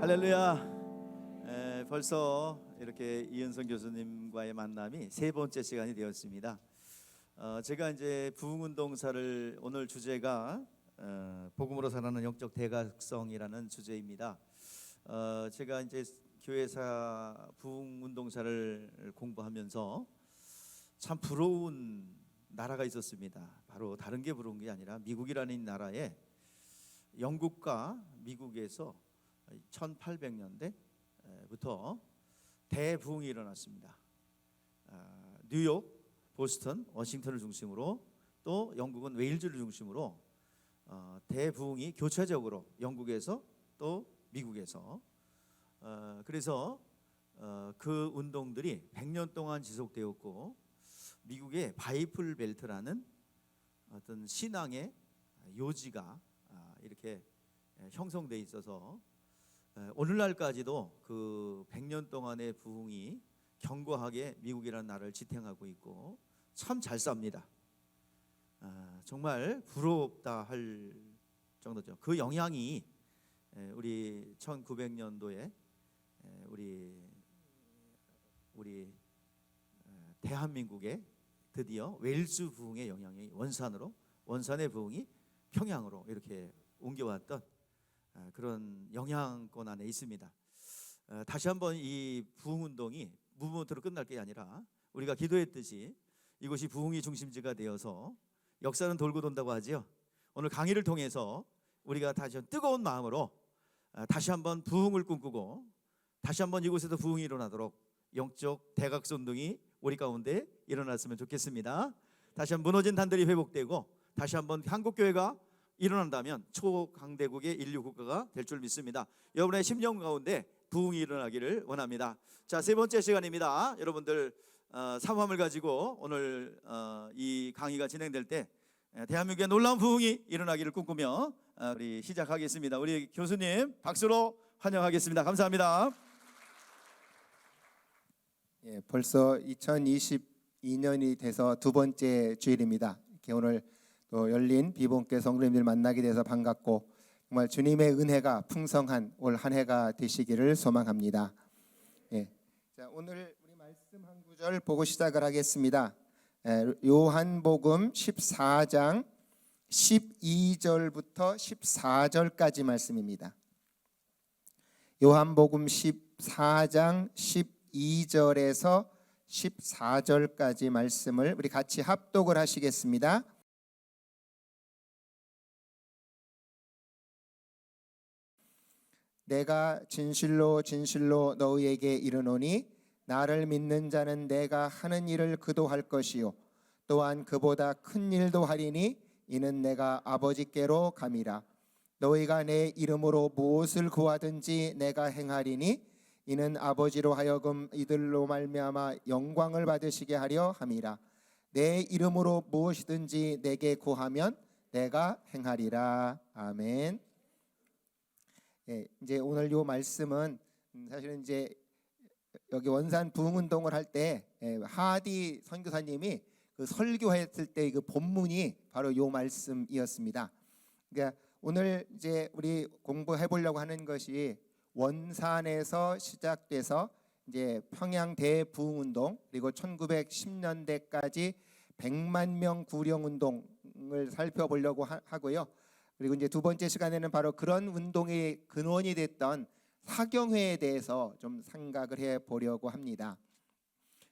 할렐루야. 벌써 이렇게 이은성 교수님과의 만남이 세 번째 시간이 되었습니다. 제가 이제 부흥운동사를 오늘 주제가 복음으로 살아가는 영적 대각성이라는 주제입니다. 제가 이제 교회사 부흥운동사를 공부하면서 참 부러운 나라가 있었습니다. 바로 다른 게 부러운 게 아니라 미국이라는 나라에 영국과 미국에서 1800년대부터 대부흥이 일어났습니다. 뉴욕, 보스턴, 워싱턴을 중심으로 또 영국은 웨일즈를 중심으로 대부흥이 교차적으로 영국에서 또 미국에서 그래서 그 운동들이 100년 동안 지속되었고 미국의 바이플 벨트라는 어떤 신앙의 요지가 이렇게 형성돼 있어서 오늘날까지도 그 100년 동안의 부흥이 견고하게 미국이라는 나라를 지탱하고 있고 참 잘 삽니다. 정말 부럽다 할 정도죠. 그 영향이 우리 1900년도에 우리 대한민국에 드디어 웨일즈 부흥의 영향이 원산의 부흥이 평양으로 이렇게 옮겨왔던 그런 영향권 안에 있습니다. 다시 한번 이 부흥운동이 무브먼트로 끝날 게 아니라 우리가 기도했듯이 이곳이 부흥의 중심지가 되어서 역사는 돌고 돈다고 하지요. 오늘 강의를 통해서 우리가 다시 뜨거운 마음으로 다시 한번 부흥을 꿈꾸고 다시 한번 이곳에서 부흥이 일어나도록 영적 대각선운동이 우리 가운데 일어났으면 좋겠습니다. 다시 한번 무너진 단들이 회복되고 다시 한번 한국교회가 일어난다면 초강대국의 인류 국가가 될 줄 믿습니다. 여러분의 심령 가운데 부흥이 일어나기를 원합니다. 자, 세 번째 시간입니다. 여러분들 사모함을 가지고 오늘 이 강의가 진행될 때 대한민국의 놀라운 부흥이 일어나기를 꿈꾸며 우리 시작하겠습니다. 우리 교수님 박수로 환영하겠습니다. 감사합니다. 예, 벌써 2022년이 돼서 두 번째 주일입니다. 이렇게 오늘 또 열린 비본교 성도님들 만나게 돼서 반갑고 정말 주님의 은혜가 풍성한 올 한 해가 되시기를 소망합니다. 예, 자, 오늘 우리 말씀 한 구절 보고 시작을 하겠습니다. 요한복음 14장 12절부터 14절까지 말씀입니다. 요한복음 14장 12절에서 14절까지 말씀을 우리 같이 합독을 하시겠습니다. 내가 진실로 진실로 너희에게 이르노니 나를 믿는 자는 내가 하는 일을 그도 할 것이요 또한 그보다 큰 일도 하리니 이는 내가 아버지께로 감이라. 너희가 내 이름으로 무엇을 구하든지 내가 행하리니 이는 아버지로 하여금 이들로 말미암아 영광을 받으시게 하려 함이라. 내 이름으로 무엇이든지 내게 구하면 내가 행하리라. 아멘. 예, 이제 오늘 요 말씀은 사실은 이제 여기 원산 부흥운동을 할 때 하디 선교사님이 그 설교했을 때 그 본문이 바로 요 말씀이었습니다. 그러니까 오늘 이제 우리 공부해 보려고 하는 것이 원산에서 시작돼서 이제 평양 대부흥운동 그리고 1910년대까지 100만 명 구령운동을 살펴보려고 하고요. 그리고 이제 두 번째 시간에는 바로 그런 운동의 근원이 됐던 사경회에 대해서 좀 생각을 해보려고 합니다.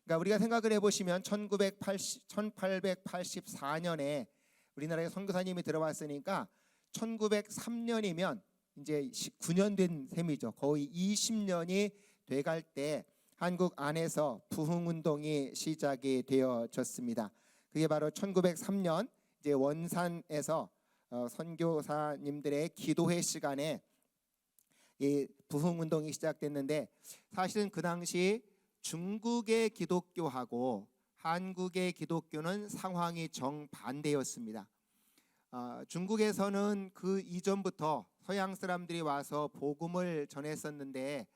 그러니까 우리가 생각을 해보시면 1884년에 우리나라에 선교사님이 들어왔으니까 1903년이면 이제 19년 된 셈이죠. 거의 20년이 돼갈 때 한국 안에서 부흥운동이 시작이 되어졌습니다. 그게 바로 1903년 이제 원산에서 선교사님들의 기도회 시간에 이 부흥운동이 시작됐는데 사실은 그 당시 중국의 기독교하고 한국의 기독교는 상황이 정반대였습니다. 중국에서는 그 이전부터 서양 사람들이 와서 복음을 전했었는데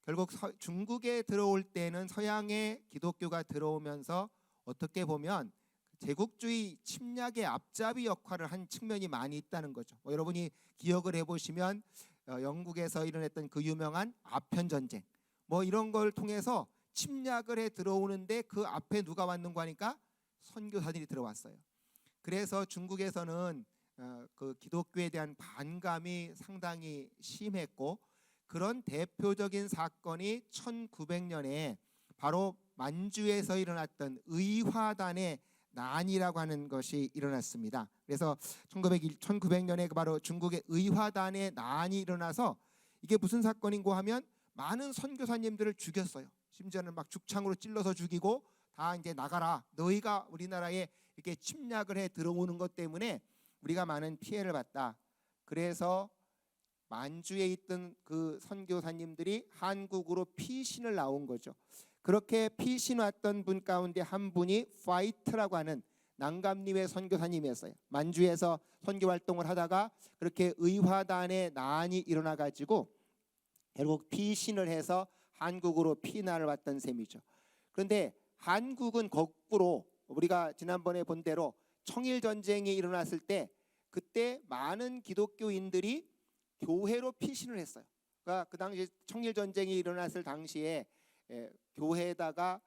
결국 중국에 들어올 때는 서양의 기독교가 들어오면서 어떻게 보면 제국주의 침략의 앞잡이 역할을 한 측면이 많이 있다는 거죠. 여러분이 기억을 해보시면 영국에서 일어났던 그 유명한 아편 전쟁 뭐 이런 걸 통해서 침략을 해 들어오는데 그 앞에 누가 왔는가 하니까 선교사들이 들어왔어요. 그래서 중국에서는 그 기독교에 대한 반감이 상당히 심했고, 그런 대표적인 사건이 1900년에 바로 만주에서 일어났던 의화단의 난이라고 하는 것이 일어났습니다. 그래서 1900년에 바로 중국의 의화단의 난이 일어나서 이게 무슨 사건인고 하면 많은 선교사님들을 죽였어요. 심지어는 막 죽창으로 찔러서 죽이고 다 이제 나가라. 너희가 우리나라에 이렇게 침략을 해 들어오는 것 때문에 우리가 많은 피해를 봤다. 그래서 만주에 있던 그 선교사님들이 한국으로 피신을 나온 거죠. 그렇게 피신 왔던 분 가운데 한 분이 파이트라고 하는 난감리회 선교사님이었어요. 만주에서 선교 활동을 하다가 그렇게 의화단의 난이 일어나 가지고 결국 피신을 해서 한국으로 피난을 왔던 셈이죠. 그런데 한국은 거꾸로 우리가 지난번에 본 대로 청일 전쟁이 일어났을 때 그때 많은 기독교인들이 교회로 피신을 했어요. 그러니까 그 당시 청일 전쟁이 일어났을 당시에 교회에다가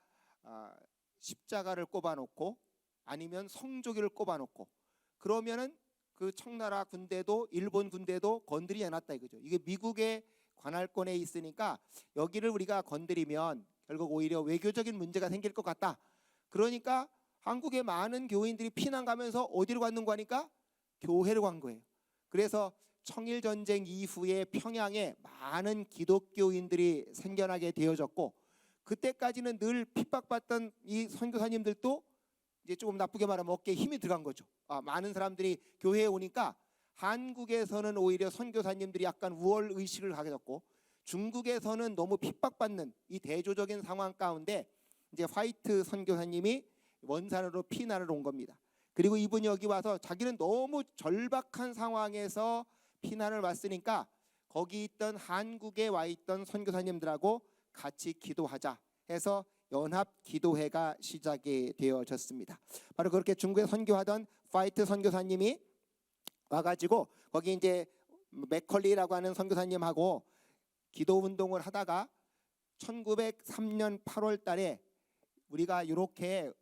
십자가를 꼽아놓고 아니면 성조기를 꼽아놓고 그러면은 그 청나라 군대도 일본 군대도 건드리지 않았다 이거죠. 이게 미국의 관할권에 있으니까 여기를 우리가 건드리면 결국 오히려 외교적인 문제가 생길 것 같다. 그러니까 한국의 많은 교인들이 피난 가면서 어디로 갔는가 하니까 교회로 간 거예요. 그래서 청일 전쟁 이후에 평양에 많은 기독교인들이 생겨나게 되어졌고, 그때까지는 늘 핍박받던 이 선교사님들도 이제 조금 나쁘게 말하면 어깨에 힘이 들어간 거죠. 많은 사람들이 교회에 오니까 한국에서는 오히려 선교사님들이 약간 우월 의식을 가게 됐고, 중국에서는 너무 핍박받는 이 대조적인 상황 가운데 이제 화이트 선교사님이 원산으로 피난을 온 겁니다. 그리고 이분이 여기 와서 자기는 너무 절박한 상황에서 피난을 왔으니까 거기 있던 한국에 와 있던 선교사님들하고 같이 기도하자 해서 연합 기도회가 시작이 되어졌습니다. 바로 그렇게 중국에 선교하던 파이트 선교사님이 와가지고 거기 이제 맥컬리라고 하는 선교사님하고 기도 운동을 하다가 1903년 8월 달에 우리가 이렇게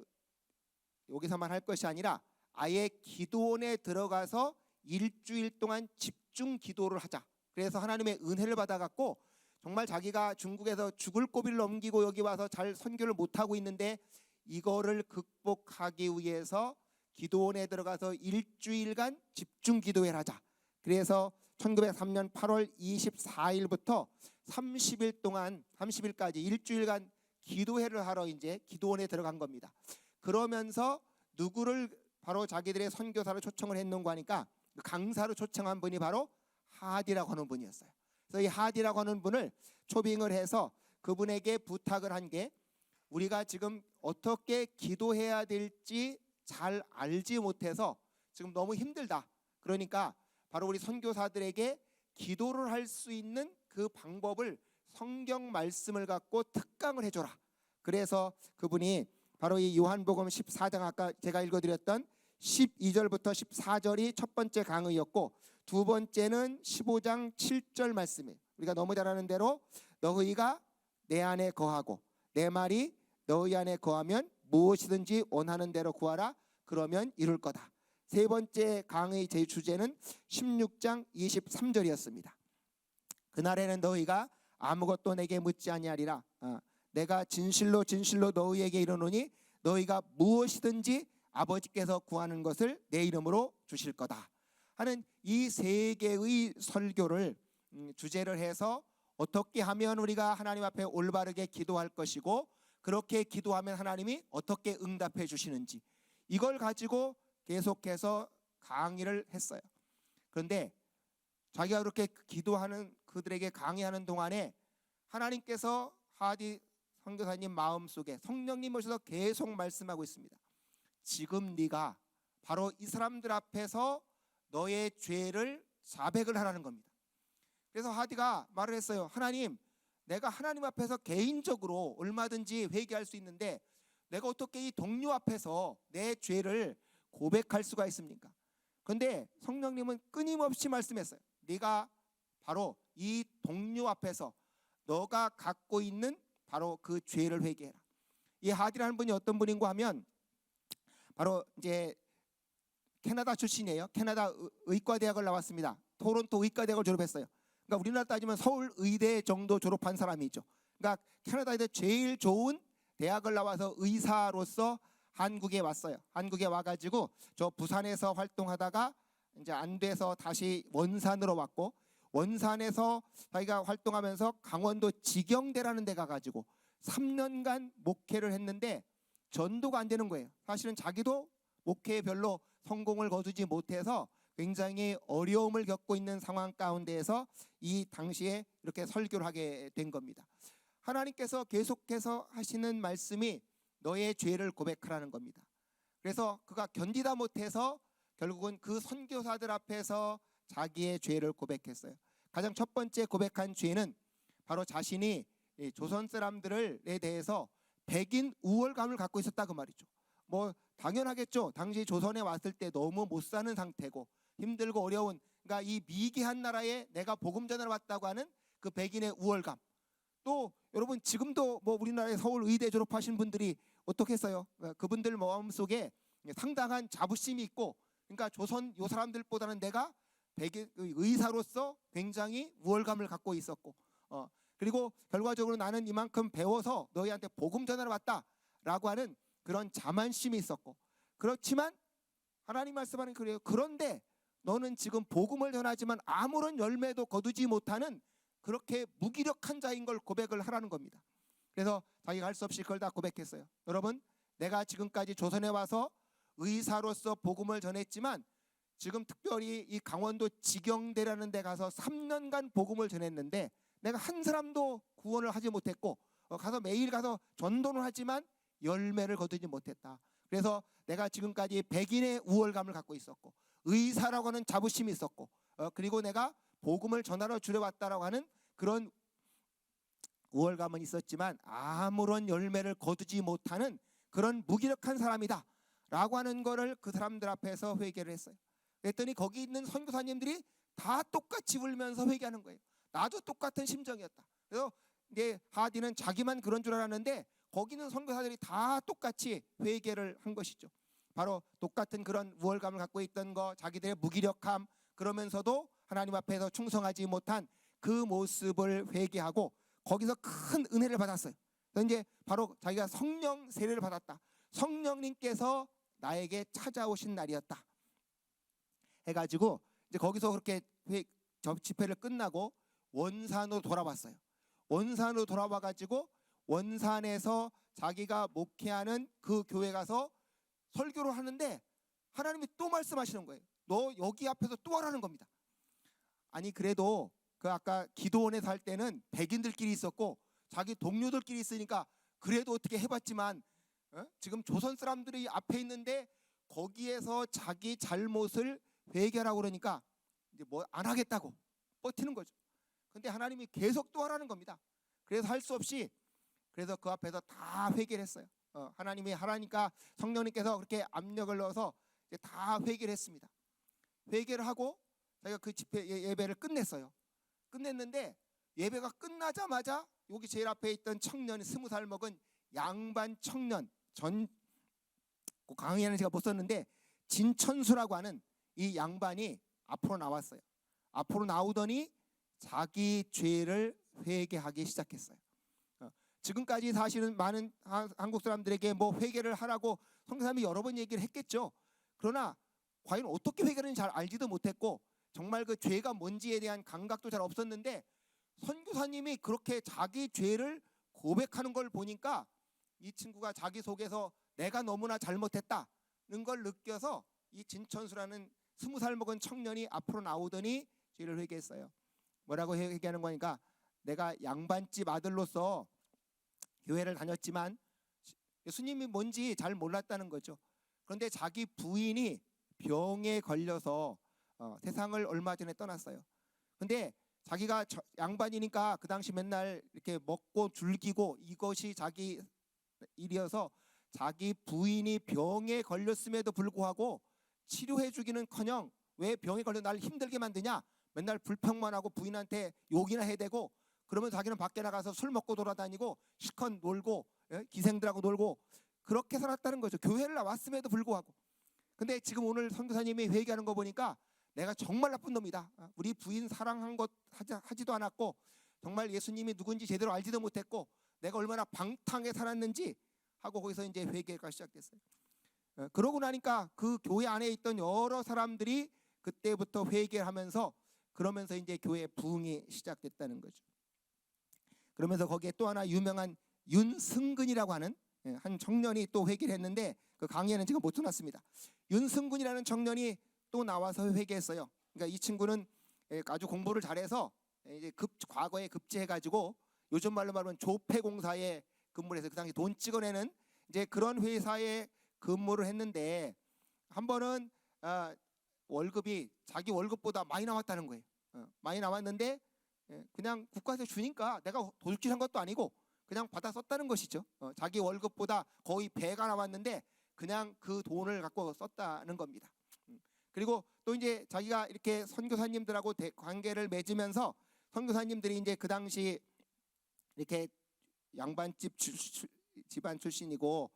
여기서만 할 것이 아니라 아예 기도원에 들어가서 일주일 동안 집중 기도를 하자. 그래서 하나님의 은혜를 받아갖고 정말 자기가 중국에서 죽을 고비를 넘기고 여기 와서 잘 선교를 못하고 있는데 이거를 극복하기 위해서 기도원에 들어가서 일주일간 집중 기도회를 하자. 그래서 1903년 8월 24일부터 30일 동안 30일까지 일주일간 기도회를 하러 이제 기도원에 들어간 겁니다. 그러면서 누구를 바로 자기들의 선교사로 초청을 했는가 하니까 강사로 초청한 분이 바로 하디라고 하는 분이었어요. 그래서 이 하디라고 하는 분을 초빙을 해서 그분에게 부탁을 한 게, 우리가 지금 어떻게 기도해야 될지 잘 알지 못해서 지금 너무 힘들다. 그러니까 바로 우리 선교사들에게 기도를 할 수 있는 그 방법을 성경 말씀을 갖고 특강을 해줘라. 그래서 그분이 바로 이 요한복음 14장 아까 제가 읽어드렸던 12절부터 14절이 첫 번째 강의였고, 두 번째는 15장 7절 말씀이에요. 우리가 너무 잘 아는 대로 너희가 내 안에 거하고 내 말이 너희 안에 거하면 무엇이든지 원하는 대로 구하라. 그러면 이룰 거다. 세 번째 강의 제 주제는 16장 23절이었습니다. 그날에는 너희가 아무것도 내게 묻지 아니하리라. 내가 진실로 진실로 너희에게 이르노니 너희가 무엇이든지 아버지께서 구하는 것을 내 이름으로 주실 거다 하는 이 세 개의 설교를 주제를 해서 어떻게 하면 우리가 하나님 앞에 올바르게 기도할 것이고 그렇게 기도하면 하나님이 어떻게 응답해 주시는지, 이걸 가지고 계속해서 강의를 했어요. 그런데 자기가 그렇게 기도하는 그들에게 강의하는 동안에 하나님께서 하디 선교사님 마음속에 성령님 오셔서 계속 말씀하고 있습니다. 지금 네가 바로 이 사람들 앞에서 너의 죄를 자백을 하라는 겁니다. 그래서 하디가 말을 했어요. 하나님, 내가 하나님 앞에서 개인적으로 얼마든지 회개할 수 있는데 내가 어떻게 이 동료 앞에서 내 죄를 고백할 수가 있습니까? 그런데 성령님은 끊임없이 말씀했어요. 네가 바로 이 동료 앞에서 너가 갖고 있는 바로 그 죄를 회개해라. 이 하디라는 분이 어떤 분인가 하면 바로 이제 캐나다 출신이에요. 캐나다 의과대학을 나왔습니다. 토론토 의과대학을 졸업했어요. 그러니까 우리나라 따지면 서울 의대 정도 졸업한 사람이죠. 그러니까 캐나다에서 제일 좋은 대학을 나와서 의사로서 한국에 왔어요. 한국에 와가지고 저 부산에서 활동하다가 이제 안 돼서 다시 원산으로 왔고, 원산에서 자기가 활동하면서 강원도 직영대라는 데 가가지고 3년간 목회를 했는데 전도가 안 되는 거예요. 사실은 자기도 목회에 별로 성공을 거두지 못해서 굉장히 어려움을 겪고 있는 상황 가운데에서 이 당시에 이렇게 설교를 하게 된 겁니다. 하나님께서 계속해서 하시는 말씀이 너의 죄를 고백하라는 겁니다. 그래서 그가 견디다 못해서 결국은 그 선교사들 앞에서 자기의 죄를 고백했어요. 가장 첫 번째 고백한 죄는 바로 자신이 조선 사람들에 대해서 백인 우월감을 갖고 있었다 그 말이죠. 뭐 당연하겠죠. 당시 조선에 왔을 때 너무 못 사는 상태고 힘들고 어려운, 그러니까 이 미개한 나라에 내가 복음 전하러 왔다고 하는 그 백인의 우월감. 또 여러분 지금도 뭐 우리나라의 서울 의대 졸업하신 분들이 어떻게 했어요? 그분들 마음속에 상당한 자부심이 있고, 그러니까 조선 요 사람들보다는 내가 백인 의사로서 굉장히 우월감을 갖고 있었고, 그리고 결과적으로 나는 이만큼 배워서 너희한테 복음 전하러 왔다라고 하는 그런 자만심이 있었고, 그렇지만 하나님 말씀하는 그래요. 그런데 너는 지금 복음을 전하지만 아무런 열매도 거두지 못하는 그렇게 무기력한 자인 걸 고백을 하라는 겁니다. 그래서 자기가 할 수 없이 그걸 다 고백했어요. 여러분, 내가 지금까지 조선에 와서 의사로서 복음을 전했지만 지금 특별히 이 강원도 직영대라는 데 가서 3년간 복음을 전했는데 내가 한 사람도 구원을 하지 못했고, 가서 매일 가서 전도는 하지만 열매를 거두지 못했다. 그래서 내가 지금까지 백인의 우월감을 갖고 있었고 의사라고 하는 자부심이 있었고, 그리고 내가 복음을 전하러 주려왔다라고 하는 그런 우월감은 있었지만 아무런 열매를 거두지 못하는 그런 무기력한 사람이다 라고 하는 거를 그 사람들 앞에서 회개를 했어요. 그랬더니 거기 있는 선교사님들이 다 똑같이 울면서 회개하는 거예요. 나도 똑같은 심정이었다. 그래서 이제 하디는 자기만 그런 줄 알았는데 거기 있는 선교사들이 다 똑같이 회개를 한 것이죠. 바로 똑같은 그런 우월감을 갖고 있던 거, 자기들의 무기력함, 그러면서도 하나님 앞에서 충성하지 못한 그 모습을 회개하고 거기서 큰 은혜를 받았어요. 그래서 이제 바로 자기가 성령 세례를 받았다. 성령님께서 나에게 찾아오신 날이었다 해가지고 이제 거기서 그렇게 집회를 끝나고 원산으로 돌아왔어요. 원산으로 돌아와가지고 원산에서 자기가 목회하는 그 교회 가서 설교를 하는데 하나님이 또 말씀하시는 거예요. 너 여기 앞에서 또 하라는 겁니다. 아니 그래도 그 아까 기도원에 살 때는 백인들끼리 있었고 자기 동료들끼리 있으니까 그래도 어떻게 해봤지만 지금 조선 사람들이 앞에 있는데 거기에서 자기 잘못을 회개하라고 그러니까 이제 뭐 안 하겠다고 버티는 거죠. 근데 하나님이 계속 또 하라는 겁니다. 그래서 할 수 없이 그래서 그 앞에서 다 회개를 했어요. 하나님이 하라니까 성령님께서 그렇게 압력을 넣어서 이제 다 회개를 했습니다. 회개를 하고 자기가 그 집회 예배를 끝냈어요. 끝냈는데 예배가 끝나자마자 여기 제일 앞에 있던 청년 20살 먹은 양반 청년 그 강의에는 제가 못 썼는데 진천수라고 하는 이 양반이 앞으로 나왔어요. 앞으로 나오더니 자기 죄를 회개하기 시작했어요. 지금까지 사실은 많은 한국 사람들에게 뭐 회개를 하라고 성사님이 여러 번 얘기를 했겠죠. 그러나 과연 어떻게 회개하는지 잘 알지도 못했고 정말 그 죄가 뭔지에 대한 감각도 잘 없었는데 선교사님이 그렇게 자기 죄를 고백하는 걸 보니까 이 친구가 자기 속에서 내가 너무나 잘못했다는 걸 느껴서 이 진천수라는 20살 먹은 청년이 앞으로 나오더니 죄를 회개했어요. 뭐라고 회개하는 거니까 내가 양반집 아들로서 교회를 다녔지만 예수님이 뭔지 잘 몰랐다는 거죠. 그런데 자기 부인이 병에 걸려서 세상을 얼마 전에 떠났어요. 근데 자기가 양반이니까 그 당시 맨날 이렇게 먹고 즐기고 이것이 자기 일이어서 자기 부인이 병에 걸렸음에도 불구하고 치료해 주기는커녕 왜 병에 걸려 나를 힘들게 만드냐 맨날 불평만 하고 부인한테 욕이나 해대고 그러면 자기는 밖에 나가서 술 먹고 돌아다니고 실컷 놀고 기생들하고 놀고 그렇게 살았다는 거죠. 교회를 나왔음에도 불구하고. 근데 지금 오늘 선교사님이 회개하는 거 보니까 내가 정말 나쁜 놈이다. 우리 부인 사랑한 것 하지도 않았고 정말 예수님이 누군지 제대로 알지도 못했고 내가 얼마나 방탕하게 살았는지 하고 거기서 이제 회개가 시작됐어요. 그러고 나니까 그 교회 안에 있던 여러 사람들이 그때부터 회개하면서 그러면서 이제 교회 부흥이 시작됐다는 거죠. 그러면서 거기에 또 하나 유명한 윤승근이라고 하는 한 청년이 또 회개를 했는데 그 강의에는 지금 못 해놨습니다. 윤승근이라는 청년이 또 나와서 회개했어요. 그러니까 이 친구는 아주 공부를 잘해서 이제 과거에 급제해가지고 요즘 말로 말하면 조폐공사에 근무를 해서 그 당시 돈 찍어내는 이제 그런 회사에 근무를 했는데 한 번은 월급이 자기 월급보다 많이 나왔다는 거예요. 많이 나왔는데 그냥 국가에서 주니까 내가 도둑질한 것도 아니고 그냥 받아 썼다는 것이죠. 자기 월급보다 거의 배가 나왔는데 그냥 그 돈을 갖고 썼다는 겁니다. 그리고 또 이제 자기가 이렇게 선교사님들하고 관계를 맺으면서 선교사님들이 이제 그 당시 이렇게 양반집 집안 출신이고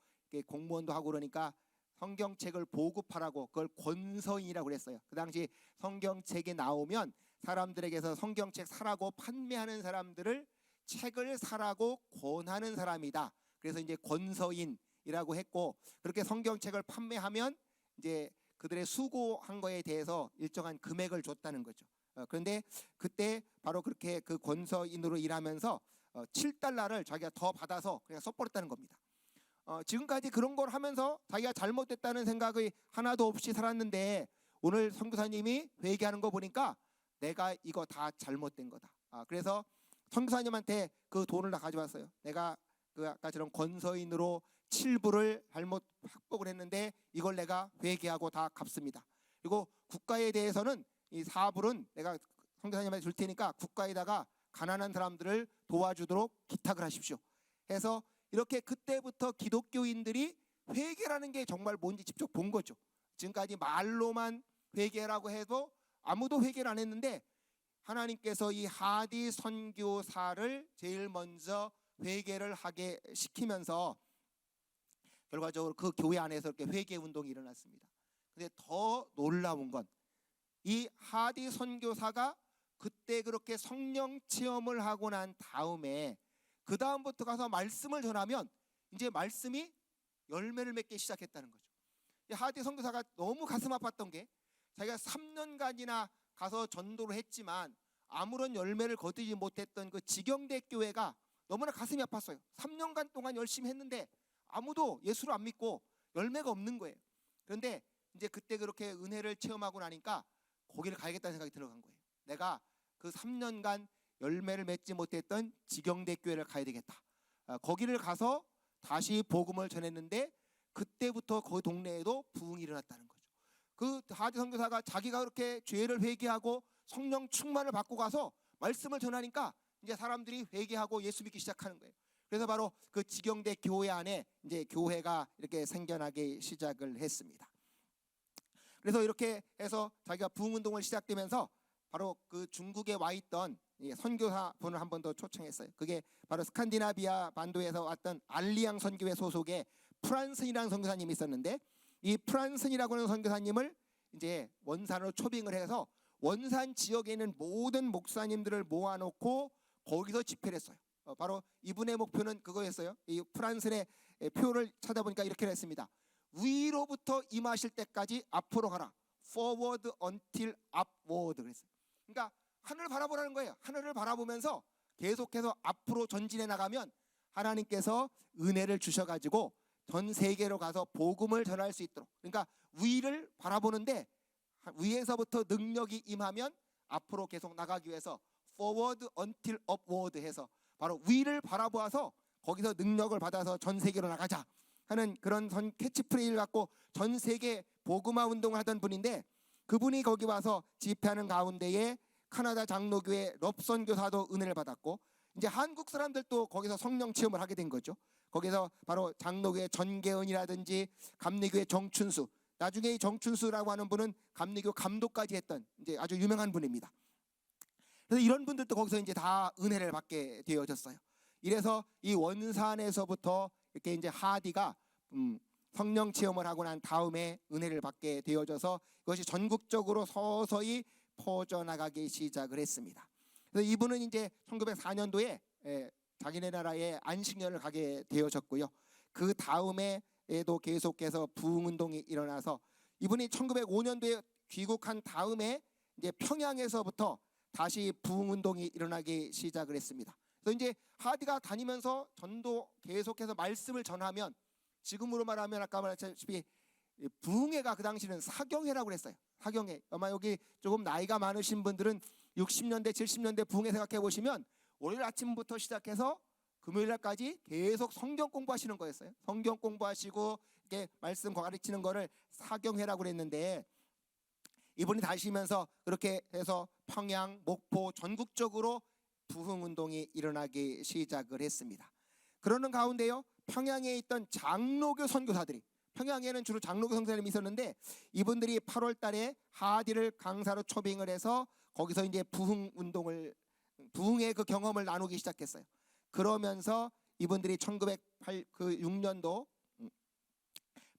공무원도 하고 그러니까 성경책을 보급하라고 그걸 권서인이라고 그랬어요. 그 당시 성경책이 나오면 사람들에게서 성경책 사라고 판매하는 사람들을 책을 사라고 권하는 사람이다. 그래서 이제 권서인이라고 했고 그렇게 성경책을 판매하면 이제 그들의 수고한 거에 대해서 일정한 금액을 줬다는 거죠. 그런데 그때 바로 그렇게 그 권서인으로 일하면서 7달러를 자기가 더 받아서 그냥 써버렸다는 겁니다. 지금까지 그런 걸 하면서 자기가 잘못됐다는 생각이 하나도 없이 살았는데 오늘 선교사님이 회개하는 거 보니까 내가 이거 다 잘못된 거다. 그래서 선교사님한테 그 돈을 다 가져왔어요. 내가 그 아까처럼 권서인으로 7불을 잘못 확복을 했는데 이걸 내가 회개하고 다 갚습니다. 그리고 국가에 대해서는 이 4불은 내가 선교사님한테 줄 테니까 국가에다가 가난한 사람들을 도와주도록 기탁을 하십시오. 해서 이렇게 그때부터 기독교인들이 회개라는 게 정말 뭔지 직접 본 거죠. 지금까지 말로만 회개라고 해도 아무도 회개를 안 했는데 하나님께서 이 하디 선교사를 제일 먼저 회개를 하게 시키면서 결과적으로 그 교회 안에서 이렇게 회개 운동이 일어났습니다. 근데 더 놀라운 건 이 하디 선교사가 그때 그렇게 성령 체험을 하고 난 다음에 그 다음부터 가서 말씀을 전하면 이제 말씀이 열매를 맺기 시작했다는 거죠. 하디 선교사가 너무 가슴 아팠던 게 자기가 3년간이나 가서 전도를 했지만 아무런 열매를 거두지 못했던 그 지경대 교회가 너무나 가슴이 아팠어요. 3년간 동안 열심히 했는데 아무도 예수를 안 믿고 열매가 없는 거예요. 그런데 이제 그때 그렇게 은혜를 체험하고 나니까 거기를 가야겠다는 생각이 들어간 거예요. 내가 그 3년간 열매를 맺지 못했던 지경대 교회를 가야 되겠다. 거기를 가서 다시 복음을 전했는데 그때부터 그 동네에도 부흥이 일어났다는 거죠. 그 하디 선교사가 자기가 그렇게 죄를 회개하고 성령 충만을 받고 가서 말씀을 전하니까 이제 사람들이 회개하고 예수 믿기 시작하는 거예요. 그래서 바로 그 지경대 교회 안에 이제 교회가 이렇게 생겨나기 시작을 했습니다. 그래서 이렇게 해서 자기가 부흥 운동을 시작되면서 바로 그 중국에 와 있던 선교사 분을 한 번 더 초청했어요. 그게 바로 스칸디나비아 반도에서 왔던 알리앙 선교회 소속의 프란슨이라는 선교사님이 있었는데 이 프란슨이라고 하는 선교사님을 이제 원산으로 초빙을 해서 원산 지역에 있는 모든 목사님들을 모아놓고 거기서 집회를 했어요. 바로 이분의 목표는 그거였어요. 이 프란슨의 표를 찾아보니까 이렇게 했습니다. 위로부터 임하실 때까지 앞으로 가라. Forward until upward 그랬어요. 그러니까 하늘을 바라보라는 거예요. 하늘을 바라보면서 계속해서 앞으로 전진해 나가면 하나님께서 은혜를 주셔가지고 전 세계로 가서 복음을 전할 수 있도록. 그러니까 위를 바라보는데 위에서부터 능력이 임하면 앞으로 계속 나가기 위해서 forward until upward 해서 바로 위를 바라보아서 거기서 능력을 받아서 전 세계로 나가자 하는 그런 캐치프레이즈를 갖고 전 세계 복음화 운동을 하던 분인데 그분이 거기 와서 집회하는 가운데에 카나다 장로교회 럽선 교사도 은혜를 받았고 이제 한국 사람들도 거기서 성령 체험을 하게 된 거죠. 거기서 바로 장로교회 전계은이라든지 감리교회 정춘수, 나중에 이 정춘수라고 하는 분은 감리교 감독까지 했던 이제 아주 유명한 분입니다. 그래서 이런 분들도 거기서 이제 다 은혜를 받게 되어졌어요. 이래서 이 원산에서부터 이렇게 이제 하디가 성령 체험을 하고 난 다음에 은혜를 받게 되어져서 그것이 전국적으로 서서히 퍼져나가기 시작을 했습니다. 그래서 이분은 이제 1904년도에 자기네 나라에 안식년을 가게 되어졌고요. 그 다음에도 계속해서 부흥운동이 일어나서 이분이 1905년도에 귀국한 다음에 이제 평양에서부터 다시 부흥운동이 일어나기 시작을 했습니다. 그래서 이제 하디가 다니면서 전도 계속해서 말씀을 전하면 지금으로 말하면 아까 말했다시피 부흥회가 그 당시는 사경회라고 그랬어요. 사경회. 아마 여기 조금 나이가 많으신 분들은 60년대 70년대 부흥회 생각해 보시면 월요일 아침부터 시작해서 금요일 날까지 계속 성경 공부하시는 거였어요. 성경 공부하시고 이렇게 말씀 가르치는 거를 사경회라고 그랬는데 이분이 다니시면서 그렇게 해서 평양, 목포 전국적으로 부흥운동이 일어나기 시작을 했습니다. 그러는 가운데요, 평양에 있던 장로교 선교사들이, 평양에는 주로 장로교 선교사님이 있었는데 이분들이 8월 달에 하디를 강사로 초빙을 해서 거기서 이제 부흥의 그 경험을 나누기 시작했어요. 그러면서 이분들이 1906년도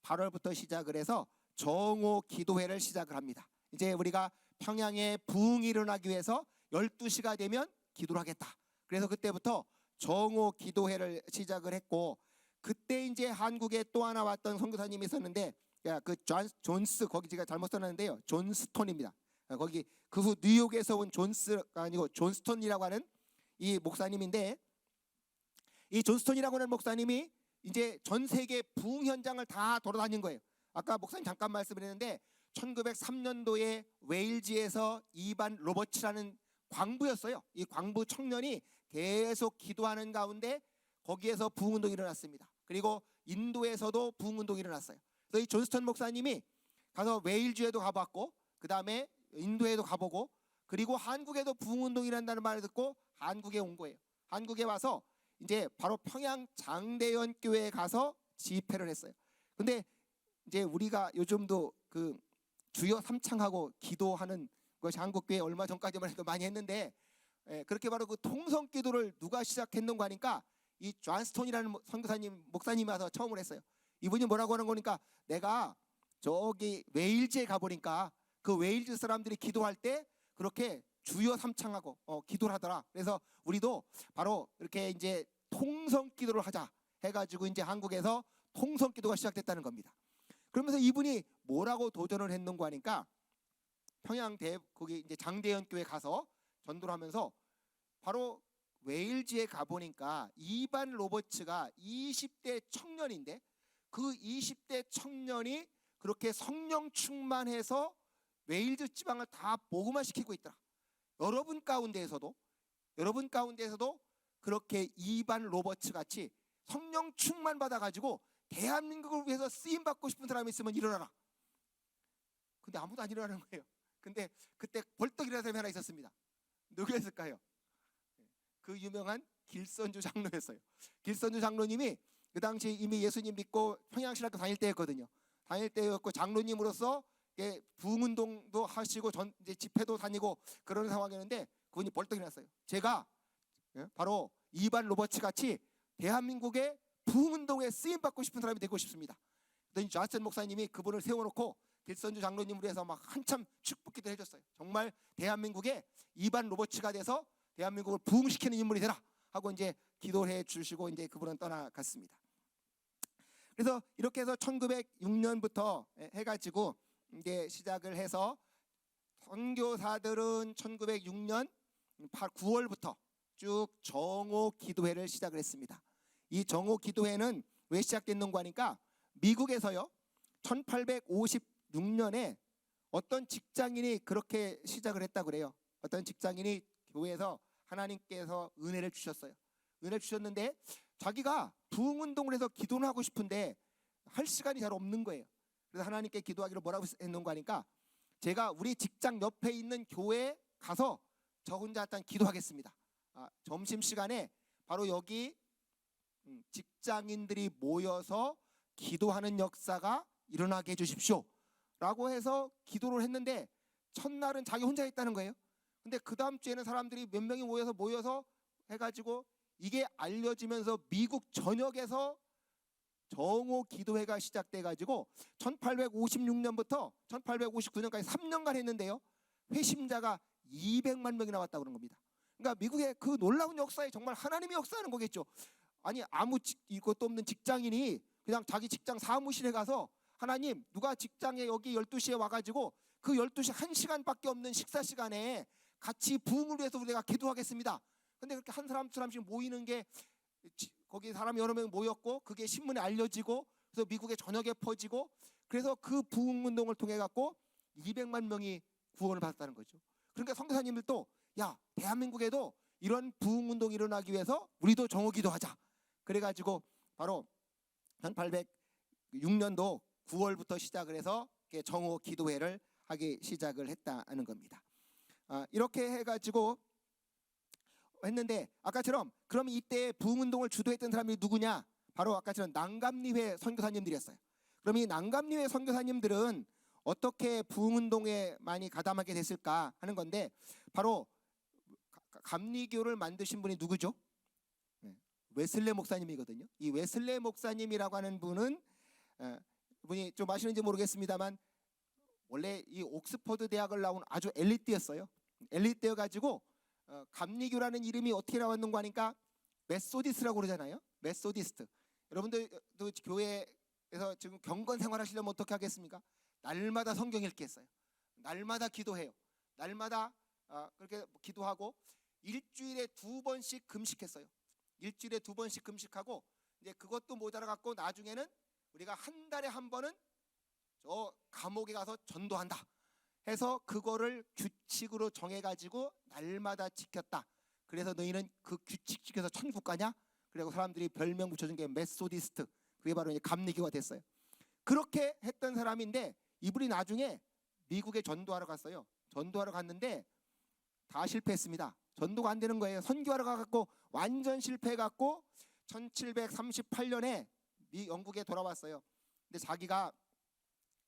8월부터 시작을 해서 정오 기도회를 시작을 합니다. 이제 우리가 평양에 부흥이 일어나기 위해서 12시가 되면 기도를 하겠다. 그래서 그때부터 정오 기도회를 시작을 했고, 그때 이제 한국에 또 하나 왔던 선교사님이 있었는데 그 존스, 거기 제가 잘못 써놨는데요, 존스톤입니다. 거기 그 후 뉴욕에서 온 존스가 아니고 존스톤이라고 하는 이 목사님인데, 이 존스톤이라고 하는 목사님이 이제 전 세계 부흥 현장을 다 돌아다닌 거예요. 아까 목사님 잠깐 말씀드렸는데 1903년도에 웨일즈에서 이반 로버츠라는 광부였어요. 이 광부 청년이 계속 기도하는 가운데 거기에서 부흥운동이 일어났습니다. 그리고 인도에서도 부흥운동이 일어났어요. 그래서 이 존스턴 목사님이 가서 웨일즈에도 가봤고, 그 다음에 인도에도 가보고, 그리고 한국에도 부흥운동이 일어난다는 말을 듣고 한국에 온 거예요. 한국에 와서 이제 바로 평양 장대연 교회에 가서 집회를 했어요. 근데 이제 우리가 요즘도 그 주여 삼창하고 기도하는 것이 한국 교회 얼마 전까지만 해도 많이 했는데, 그렇게 바로 그 통성 기도를 누가 시작했는가 하니까 이 존스톤이라는 선교사님 목사님이 와서 처음으로 했어요. 이분이 뭐라고 하는 거니까, 내가 저기 웨일즈에 가보니까 그 웨일즈 사람들이 기도할 때 그렇게 주여 삼창하고 기도를 하더라. 그래서 우리도 바로 이렇게 이제 통성 기도를 하자 해가지고 이제 한국에서 통성 기도가 시작됐다는 겁니다. 그러면서 이분이 뭐라고 도전을 했는가 하니까 평양 거기 이제 장대연 교회 가서 전도를 하면서 바로 웨일즈에 가보니까 이반 로버츠가 20대 청년인데 그 20대 청년이 그렇게 성령 충만해서 웨일즈 지방을 다 복음화시키고 있더라. 여러분 가운데에서도 그렇게 이반 로버츠 같이 성령 충만 받아가지고 대한민국을 위해서 쓰임 받고 싶은 사람이 있으면 일어나라. 근데 아무도 안 일어나는 거예요. 근데 그때 벌떡 일어나는 사람이 하나 있었습니다. 누구였을까요? 그 유명한 길선주 장로였어요. 길선주 장로님이 그 당시 이미 예수님 믿고 평양신학교 다닐 때였거든요. 다닐 때였고 장로님으로서 부흥운동도 하시고 이제 집회도 다니고 그런 상황이었는데 그분이 벌떡 일어났어요. 제가 바로 이반 로버츠 같이 대한민국의 부흥운동에 쓰임 받고 싶은 사람이 되고 싶습니다. 그랬더니 존슨 목사님이 그분을 세워놓고 길선주 장로님으로 해서 막 한참 축복기도 해줬어요. 정말 대한민국의 이반 로버츠가 돼서 대한민국을 부흥시키는 인물이 되라 하고 이제 기도해 주시고 이제 그분은 떠나갔습니다. 그래서 이렇게 해서 1906년부터 해가지고 이제 시작을 해서 선교사들은 1906년 9월부터 쭉 정오 기도회를 시작을 했습니다. 이 정오 기도회는 왜 시작됐는가 하니까 미국에서요 1856년에 어떤 직장인이 그렇게 시작을 했다고 그래요. 어떤 직장인이 교회에서 하나님께서 은혜를 주셨어요. 은혜를 주셨는데 자기가 부흥운동을 해서 기도를 하고 싶은데 할 시간이 잘 없는 거예요. 그래서 하나님께 기도하기로 뭐라고 했는가 하니까, 제가 우리 직장 옆에 있는 교회에 가서 저 혼자 일단 기도하겠습니다. 점심시간에 바로 여기 직장인들이 모여서 기도하는 역사가 일어나게 해주십시오 라고 해서 기도를 했는데 첫날은 자기 혼자 했다는 거예요. 근데 그 다음 주에는 사람들이 몇 명이 모여서 해가지고 이게 알려지면서 미국 전역에서 정오 기도회가 시작돼가지고 1856년부터 1859년까지 3년간 했는데요. 회심자가 200만 명이 나왔다 그런 겁니다. 그러니까 미국의 그 놀라운 역사에 정말 하나님이 역사하는 거겠죠. 아니 아무 이것도 없는 직장인이 그냥 자기 직장 사무실에 가서 하나님 누가 직장에 여기 12시에 와가지고 그 12시 1시간밖에 없는 식사 시간에 같이 부흥을 위해서 우리가 기도하겠습니다. 근데 그렇게 한 사람 두 사람씩 모이는 게 거기 사람 여러 명 모였고 그게 신문에 알려지고 그래서 미국의 전역에 퍼지고 그래서 그 부흥 운동을 통해 갖고 200만 명이 구원을 받았다는 거죠. 그러니까 선교사님들도 야 대한민국에도 이런 부흥 운동이 일어나기 위해서 우리도 정오 기도하자. 그래가지고 바로 1806년도 9월부터 시작을 해서 정오 기도회를 하기 시작을 했다는 겁니다. 이렇게 해가지고 했는데 아까처럼 그럼 이때 부흥운동을 주도했던 사람이 누구냐? 바로 아까처럼 난감리회 선교사님들이었어요. 그럼 이 난감리회 선교사님들은 어떻게 부흥운동에 많이 가담하게 됐을까 하는 건데 바로 감리교를 만드신 분이 누구죠? 웨슬레 목사님이거든요. 이 웨슬레 목사님이라고 하는 분은 분이 좀 아시는지 모르겠습니다만 원래 이 옥스퍼드 대학을 나온 아주 엘리트였어요. 엘리트여가지고 감리교라는 이름이 어떻게 나왔는가 하니까 메소디스라고 그러잖아요. 메소디스트. 여러분들도 교회에서 지금 경건 생활하시려면 어떻게 하겠습니까? 날마다 성경 읽기 했어요. 날마다 기도해요. 날마다 그렇게 기도하고 일주일에 2번씩 금식했어요. 일주일에 2번씩 금식하고 이제 그것도 모자라 갖고 나중에는 우리가 한 달에 한 번은 저 감옥에 가서 전도한다 해서 그거를 규칙으로 정해가지고 날마다 지켰다. 그래서 너희는 그 규칙 지켜서 천국 가냐? 그리고 사람들이 별명 붙여준 게 메소디스트. 그게 바로 이제 감리교가 됐어요. 그렇게 했던 사람인데 이분이 나중에 미국에 전도하러 갔어요. 전도하러 갔는데 다 실패했습니다. 전도가 안 되는 거예요. 선교하러 가갖고 완전 실패해갖고 1738년에 영국에 돌아왔어요. 근데 자기가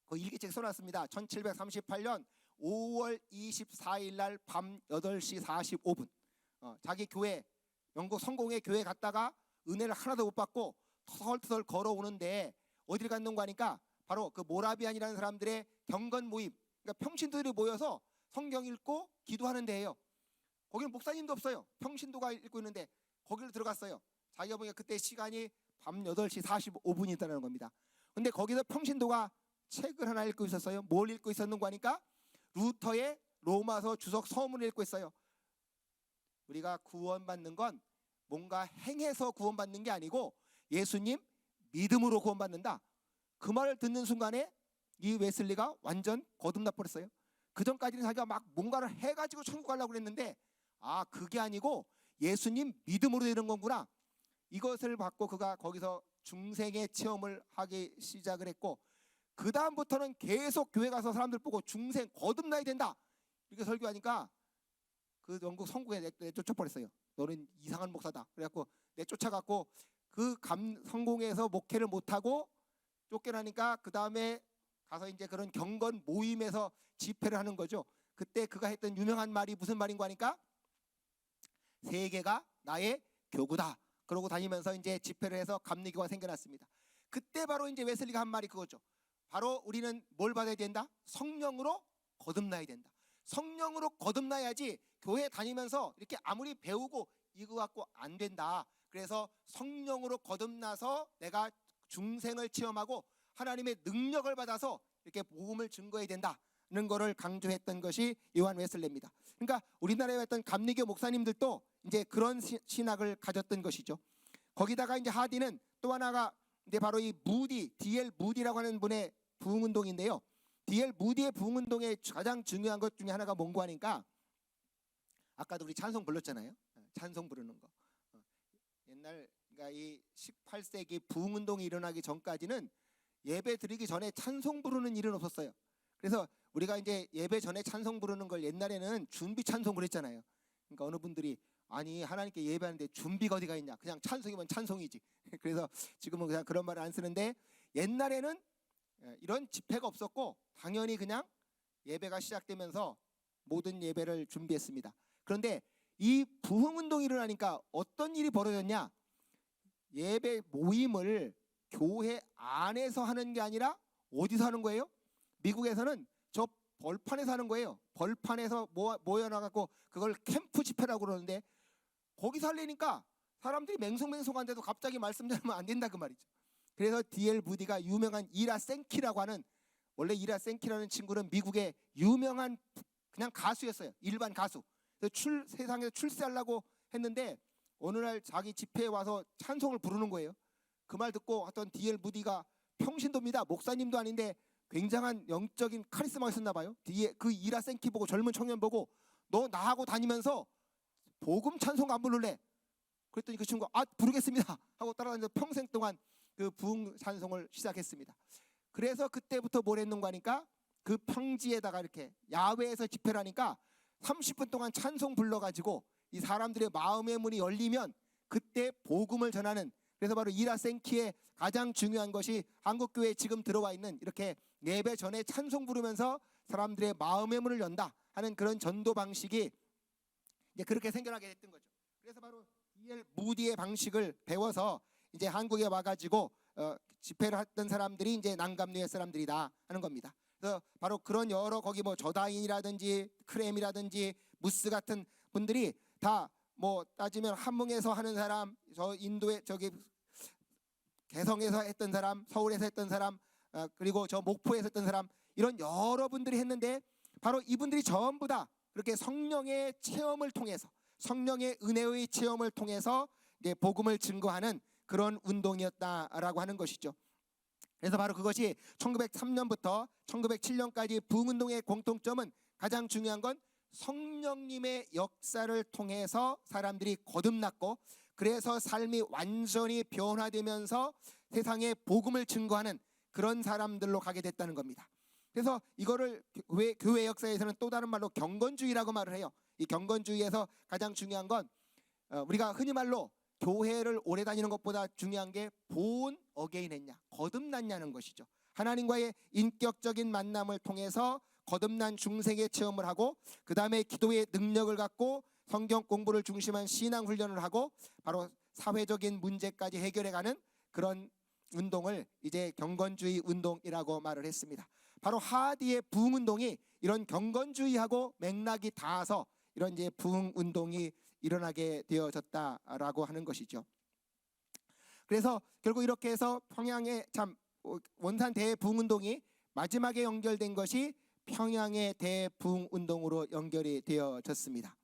그 일기책 써놨습니다. 1738년 5월 24일 날 밤 8시 45분 자기 교회 영국 성공회 교회 갔다가 은혜를 하나도 못 받고 터덜터덜 걸어오는데 어디를 갔는가 하니까 바로 그 모라비안이라는 사람들의 경건 모임, 그러니까 평신도들이 모여서 성경 읽고 기도하는 데예요. 거기는 목사님도 없어요. 평신도가 읽고 있는데 거기를 들어갔어요. 자기가 보니까 그때 시간이 밤 8시 45분이었다는 겁니다. 근데 거기서 평신도가 책을 하나 읽고 있었어요. 뭘 읽고 있었는가 하니까 루터의 로마서 주석 서문을 읽고 있어요. 우리가 구원받는 건 뭔가 행해서 구원받는 게 아니고 예수님 믿음으로 구원받는다. 그 말을 듣는 순간에 이 웨슬리가 완전 거듭나 버렸어요. 그 전까지는 자기가 막 뭔가를 해가지고 천국 가려고 그랬는데 그게 아니고 예수님 믿음으로 되는 거구나. 이것을 받고 그가 거기서 중생의 체험을 하기 시작을 했고 그 다음부터는 계속 교회 가서 사람들 보고 중생 거듭나야 된다 이렇게 설교하니까 그 영국 성공에 내쫓아버렸어요. 너는 이상한 목사다. 그래갖고 내쫓아갖고 그 성공에서 목회를 못하고 쫓겨나니까 그 다음에 가서 이제 그런 경건 모임에서 집회를 하는 거죠. 그때 그가 했던 유명한 말이 무슨 말인가 하니까 세계가 나의 교구다. 그러고 다니면서 이제 집회를 해서 감리교가 생겨났습니다. 그때 바로 이제 웨슬리가 한 말이 그거죠. 바로 우리는 뭘 받아야 된다? 성령으로 거듭나야 된다. 성령으로 거듭나야지 교회 다니면서 이렇게 아무리 배우고 이거 갖고 안 된다. 그래서 성령으로 거듭나서 내가 중생을 체험하고 하나님의 능력을 받아서 이렇게 복음을 증거해야 된다는 거를 강조했던 것이 요한 웨슬레입니다. 그러니까 우리나라에 왔던 감리교 목사님들도 이제 그런 신학을 가졌던 것이죠. 거기다가 이제 하디는 또 하나가 이제 바로 이 무디, D.L. 무디라고 하는 분의 부흥운동인데요. D.L. 무디의 부흥운동의 가장 중요한 것 중에 하나가 뭔가 하니까 아까도 우리 찬송 불렀잖아요. 찬송 부르는 거. 옛날 그러니까 이 18세기 부흥운동이 일어나기 전까지는 예배 드리기 전에 찬송 부르는 일은 없었어요. 그래서 우리가 이제 예배 전에 찬송 부르는 걸 옛날에는 준비 찬송을 했잖아요. 그러니까 어느 분들이 아니 하나님께 예배하는데 준비가 어디가 있냐, 그냥 찬송이면 찬송이지. 그래서 지금은 그냥 그런 말을 안 쓰는데 옛날에는 이런 집회가 없었고 당연히 그냥 예배가 시작되면서 모든 예배를 준비했습니다. 그런데 이 부흥운동이 일어나니까 어떤 일이 벌어졌냐? 예배 모임을 교회 안에서 하는 게 아니라 어디서 하는 거예요? 미국에서는 저 벌판에서 하는 거예요. 벌판에서 모여나가고 그걸 캠프 집회라고 그러는데 거기서 하려니까 사람들이 맹성맹성한데도 갑자기 말씀 전하면 안 된다 그 말이죠. 그래서 D.L. 무디가 유명한 이라 생키라고 하는, 원래 이라 생키라는 친구는 미국의 유명한 그냥 가수였어요. 일반 가수. 그래서 세상에서 출세하려고 했는데 어느 날 자기 집회에 와서 찬송을 부르는 거예요. 그 말 듣고 어떤 D.L. 무디가 평신도입니다. 목사님도 아닌데 굉장한 영적인 카리스마가 있었나 봐요. 그 이라 생키 보고, 젊은 청년 보고, 너 나하고 다니면서 복음 찬송 안 부를래? 그랬더니 그 친구가 부르겠습니다 하고 따라다니면서 평생 동안 그 부흥 찬송을 시작했습니다. 그래서 그때부터 뭘 했는가 하니까 그 평지에다가 이렇게 야외에서 집회를 하니까 30분 동안 찬송 불러가지고 이 사람들의 마음의 문이 열리면 그때 복음을 전하는, 그래서 바로 이라 생키의 가장 중요한 것이 한국교회에 지금 들어와 있는 이렇게 예배 전에 찬송 부르면서 사람들의 마음의 문을 연다 하는 그런 전도 방식이 이제 그렇게 생겨나게 됐던 거죠. 그래서 바로 D.L. 무디의 방식을 배워서 이제 한국에 와가지고 집회를 했던 사람들이 이제 난감뉴의 사람들이다 하는 겁니다. 그래서 바로 그런 여러 거기 뭐 저다인이라든지 크렘이라든지 무스 같은 분들이 다 뭐 따지면 함흥에서 하는 사람, 저 인도에 저기 개성에서 했던 사람, 서울에서 했던 사람, 그리고 저 목포에서 했던 사람, 이런 여러 분들이 했는데 바로 이분들이 전부 다 그렇게 성령의 체험을 통해서, 성령의 은혜의 체험을 통해서 이제 복음을 증거하는 그런 운동이었다라고 하는 것이죠. 그래서 바로 그것이 1903년부터 1907년까지 부흥운동의 공통점은, 가장 중요한 건 성령님의 역사를 통해서 사람들이 거듭났고, 그래서 삶이 완전히 변화되면서 세상에 복음을 증거하는 그런 사람들로 가게 됐다는 겁니다. 그래서 이거를 교회 역사에서는 또 다른 말로 경건주의라고 말을 해요. 이 경건주의에서 가장 중요한 건 우리가 흔히 말로 교회를 오래 다니는 것보다 중요한 게 born again 했냐, 거듭났냐는 것이죠. 하나님과의 인격적인 만남을 통해서 거듭난 중생의 체험을 하고, 그 다음에 기도의 능력을 갖고 성경 공부를 중심한 신앙 훈련을 하고 바로 사회적인 문제까지 해결해가는 그런 운동을 이제 경건주의 운동이라고 말을 했습니다. 바로 하디의 부흥운동이 이런 경건주의하고 맥락이 닿아서 이런 이제 부흥운동이 일어나게 되어졌다라고 하는 것이죠. 그래서 결국 이렇게 해서 평양의 원산 대부흥운동이 마지막에 연결된 것이 평양의 대부흥운동으로 연결이 되어졌습니다.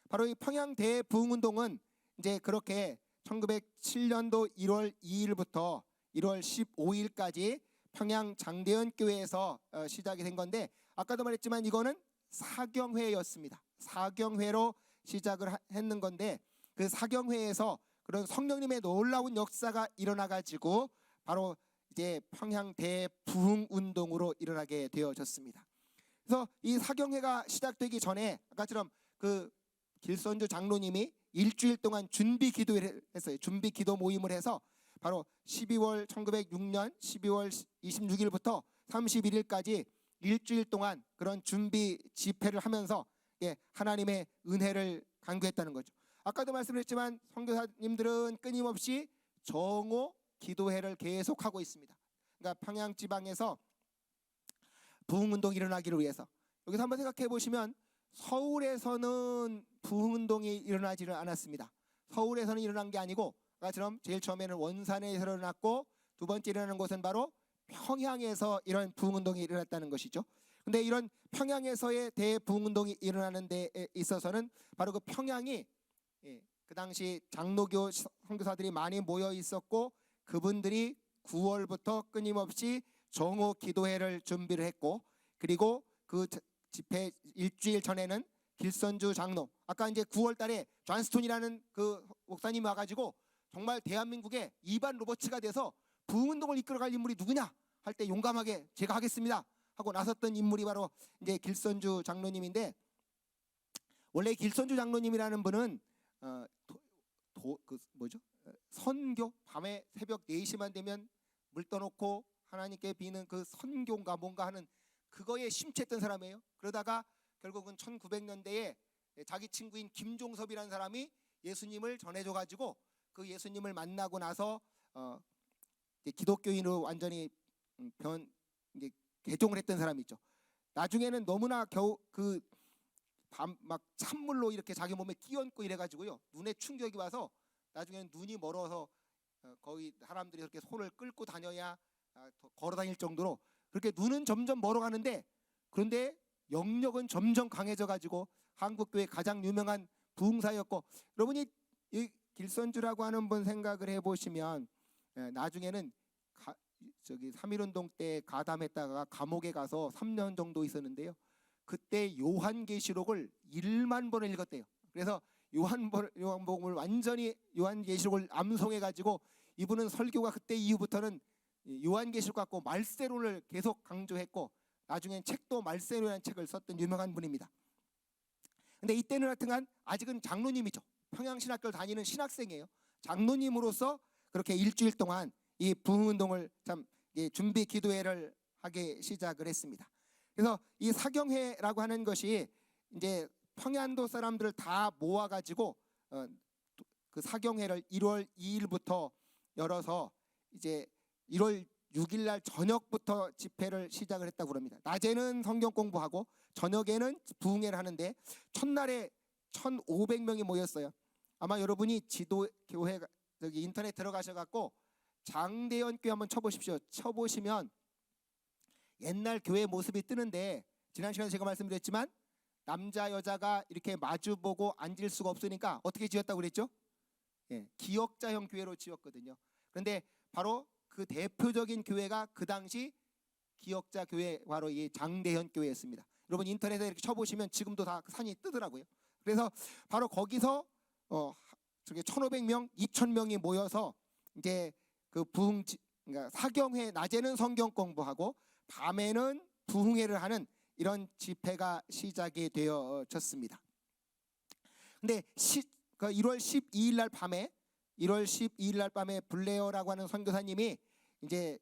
바로 이 평양 대부흥운동은 이제 그렇게 1907년도 1월 2일부터 1월 15일까지 평양 장대현 교회에서 시작이 된 건데, 아까도 말했지만 이거는 사경회였습니다. 사경회로 시작을 했는 건데, 그 사경회에서 그런 성령님의 놀라운 역사가 일어나 가지고 바로 이제 평양 대부흥운동으로 일어나게 되어졌습니다. 그래서 이 사경회가 시작되기 전에 아까처럼 그 길선주 장로님이 일주일 동안 준비 기도를 했어요. 준비 기도 모임을 해서 바로 1906년 12월 26일부터 31일까지 일주일 동안 그런 준비 집회를 하면서 하나님의 은혜를 간구했다는 거죠. 아까도 말씀드렸지만 선교사님들은 끊임없이 정오 기도회를 계속하고 있습니다. 그러니까 평양 지방에서 부흥운동이 일어나기를 위해서, 여기서 한번 생각해 보시면 서울에서는 부흥운동이 일어나지를 않았습니다. 서울에서는 일어난 게 아니고, 아까처럼 제일 처음에는 원산에서 일어났고, 두 번째 일어나는 곳은 바로 평양에서 이런 부흥운동이 일어났다는 것이죠. 근데 이런 평양에서의 대부흥운동이 일어나는 데 있어서는 바로 그 평양이 그 당시 장로교 선교사들이 많이 모여 있었고, 그분들이 9월부터 끊임없이 정오 기도회를 준비를 했고, 그리고 그 집회 일주일 전에는 길선주 장로, 아까 이제 9월 달에 존 스톤이라는 그 목사님이 와가지고 정말 대한민국의 이반 로버츠가 돼서 부흥운동을 이끌어갈 인물이 누구냐 할 때 용감하게 제가 하겠습니다 하고 나섰던 인물이 바로 이제 길선주 장로님인데, 원래 길선주 장로님이라는 분은 선교, 밤에 새벽 4시만 되면 물 떠놓고 하나님께 비는 그 선교인가 뭔가 하는 그거에 심취했던 사람이에요. 그러다가 결국은 1900년대에 자기 친구인 김종섭이라는 사람이 예수님을 전해줘가지고 그 예수님을 만나고 나서 이제 기독교인으로 완전히 이제 개종을 했던 사람이 있죠. 나중에는 너무나 겨우 그 막 찬물로 이렇게 자기 몸에 끼얹고 이래가지고요, 눈에 충격이 와서 나중에는 눈이 멀어서 거의 사람들이 그렇게 손을 끌고 다녀야 걸어 다닐 정도로 그렇게 눈은 점점 멀어가는데, 그런데 영력은 점점 강해져 가지고 한국 교회 가장 유명한 부흥사였고, 여러분이 이 길선주라고 하는 분 생각을 해보시면 나중에는 저기 3.1운동 때 가담했다가 감옥에 가서 3년 정도 있었는데요, 그때 요한계시록을 1만 번을 읽었대요. 그래서 요한복음을 완전히 요한계시록을 암송해 가지고 이분은 설교가 그때 이후부터는 요한계시록 갖고 말세론을 계속 강조했고, 나중엔 책도 말세론이라는 책을 썼던 유명한 분입니다. 근데 이때는 하여튼간 아직은 장로님이죠. 평양신학교를 다니는 신학생이에요. 장로님으로서 그렇게 일주일 동안 이 부흥운동을 참 준비 기도회를 하게 시작을 했습니다. 그래서 이 사경회라고 하는 것이 이제 평안도 사람들을 다 모아가지고 그 사경회를 1월 2일부터 열어서 이제 1월 6일 날 저녁부터 집회를 시작을 했다고 합니다. 낮에는 성경 공부하고 저녁에는 부흥회를 하는데 첫날에 1,500명이 모였어요. 아마 여러분이 지도 교회 저기 인터넷 들어가셔갖고 장대현 교회 한번 쳐보십시오. 쳐보시면 옛날 교회 모습이 뜨는데, 지난 시간에 제가 말씀드렸지만 남자 여자가 이렇게 마주보고 앉을 수가 없으니까 어떻게 지었다고 그랬죠? 기역자형 교회로 지었거든요. 그런데 바로 그 대표적인 교회가 그 당시 기역자 교회, 바로 이 장대현 교회였습니다. 여러분 인터넷에 이렇게 쳐보시면 지금도 다 산이 뜨더라고요. 그래서 바로 거기서 저기 1,500명, 2,000명이 모여서 이제 그 그러니까 사경회, 낮에는 성경 공부하고 밤에는 부흥회를 하는 이런 집회가 시작이 되어졌습니다. 근데 1월 12일 날 밤에 1월 12일 날 밤에 블레어라고 하는 선교사님이 이제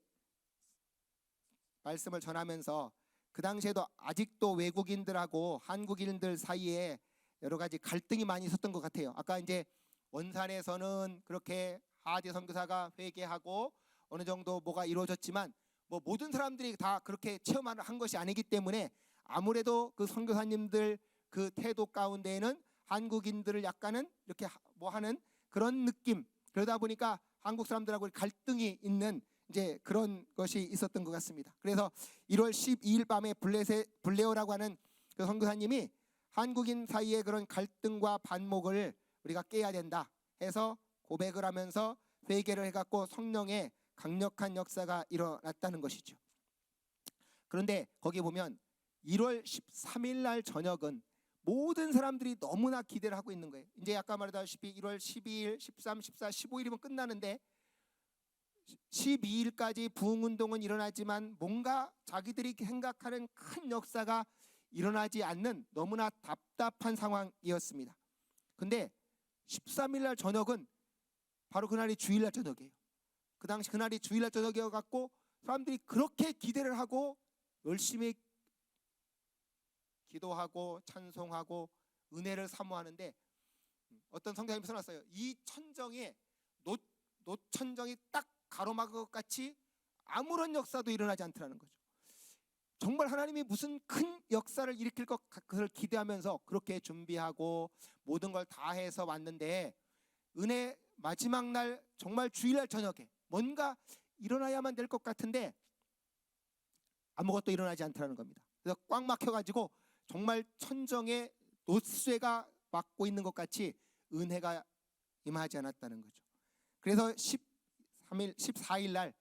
말씀을 전하면서, 그 당시에도 아직도 외국인들하고 한국인들 사이에 여러 가지 갈등이 많이 있었던 것 같아요. 아까 이제 원산에서는 그렇게 하대 선교사가 회개하고 어느 정도 뭐가 이루어졌지만 뭐 모든 사람들이 다 그렇게 체험한 것이 아니기 때문에 아무래도 그 선교사님들 그 태도 가운데에는 한국인들을 약간은 이렇게 뭐 하는 그런 느낌, 그러다 보니까 한국 사람들하고 갈등이 있는 이제 그런 것이 있었던 것 같습니다. 그래서 1월 12일 밤에 블레어라고 하는 그 선교사님이 한국인 사이의 그런 갈등과 반목을 우리가 깨야 된다 해서 고백을 하면서 회개를 해갖고 성령의 강력한 역사가 일어났다는 것이죠. 그런데 거기 보면 1월 13일 날 저녁은 모든 사람들이 너무나 기대를 하고 있는 거예요. 이제 아까 말했다시피 1월 12일, 13, 14, 15일이면 끝나는데 12일까지 부흥운동은 일어나지만 뭔가 자기들이 생각하는 큰 역사가 일어나지 않는 너무나 답답한 상황이었습니다. 근데 13일 날 저녁은 바로 그날이 주일날 저녁이에요. 그 당시 그날이 주일날 저녁이어갖고 사람들이 그렇게 기대를 하고 열심히 기도하고 찬송하고 은혜를 사모하는데, 어떤 성경이 써놨어요. 이 천정에 노천정이 딱 가로막은 것 같이 아무런 역사도 일어나지 않더라는 거죠. 정말 하나님이 무슨 큰 역사를 일으킬 것을 기대하면서 그렇게 준비하고 모든 걸 다 해서 왔는데, 은혜 마지막 날 정말 주일날 저녁에 뭔가 일어나야만 될 것 같은데 아무것도 일어나지 않더라는 겁니다. 그래서 꽉 막혀가지고 정말 천정에 노쇠가 막고 있는 것 같이 은혜가 임하지 않았다는 거죠. 그래서 14일 날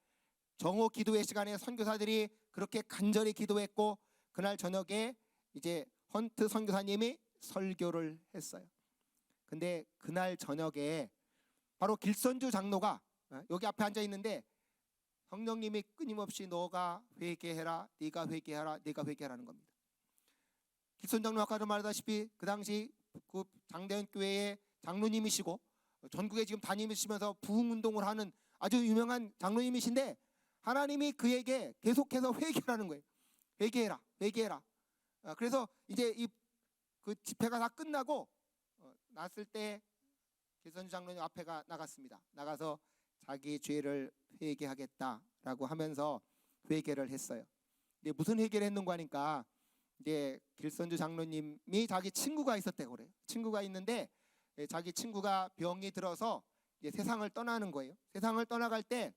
정오 기도회 시간에 선교사들이 그렇게 간절히 기도했고, 그날 저녁에 이제 헌트 선교사님이 설교를 했어요. 근데 그날 저녁에 바로 길선주 장로가 여기 앞에 앉아 있는데, 성령님이 끊임없이 너가 회개해라, 네가 회개하라, 네가 회개하라는 겁니다. 길선 장로 아까 말하다시피 그 당시 그 장대현 교회의 장로님이시고 전국에 지금 다니시면서 부흥운동을 하는 아주 유명한 장로님이신데, 하나님이 그에게 계속해서 회개하라는 거예요. 회개해라, 회개해라. 그래서 이제 이 그 집회가 다 끝나고 났을 때 길선주 장로님 앞에가 나갔습니다. 나가서 자기 죄를 회개하겠다라고 하면서 회개를 했어요. 근데 무슨 회개를 했는가 하니까 이제 길선주 장로님이 자기 친구가 있었대요. 그래요. 친구가 있는데 자기 친구가 병이 들어서 이제 세상을 떠나는 거예요. 세상을 떠나갈 때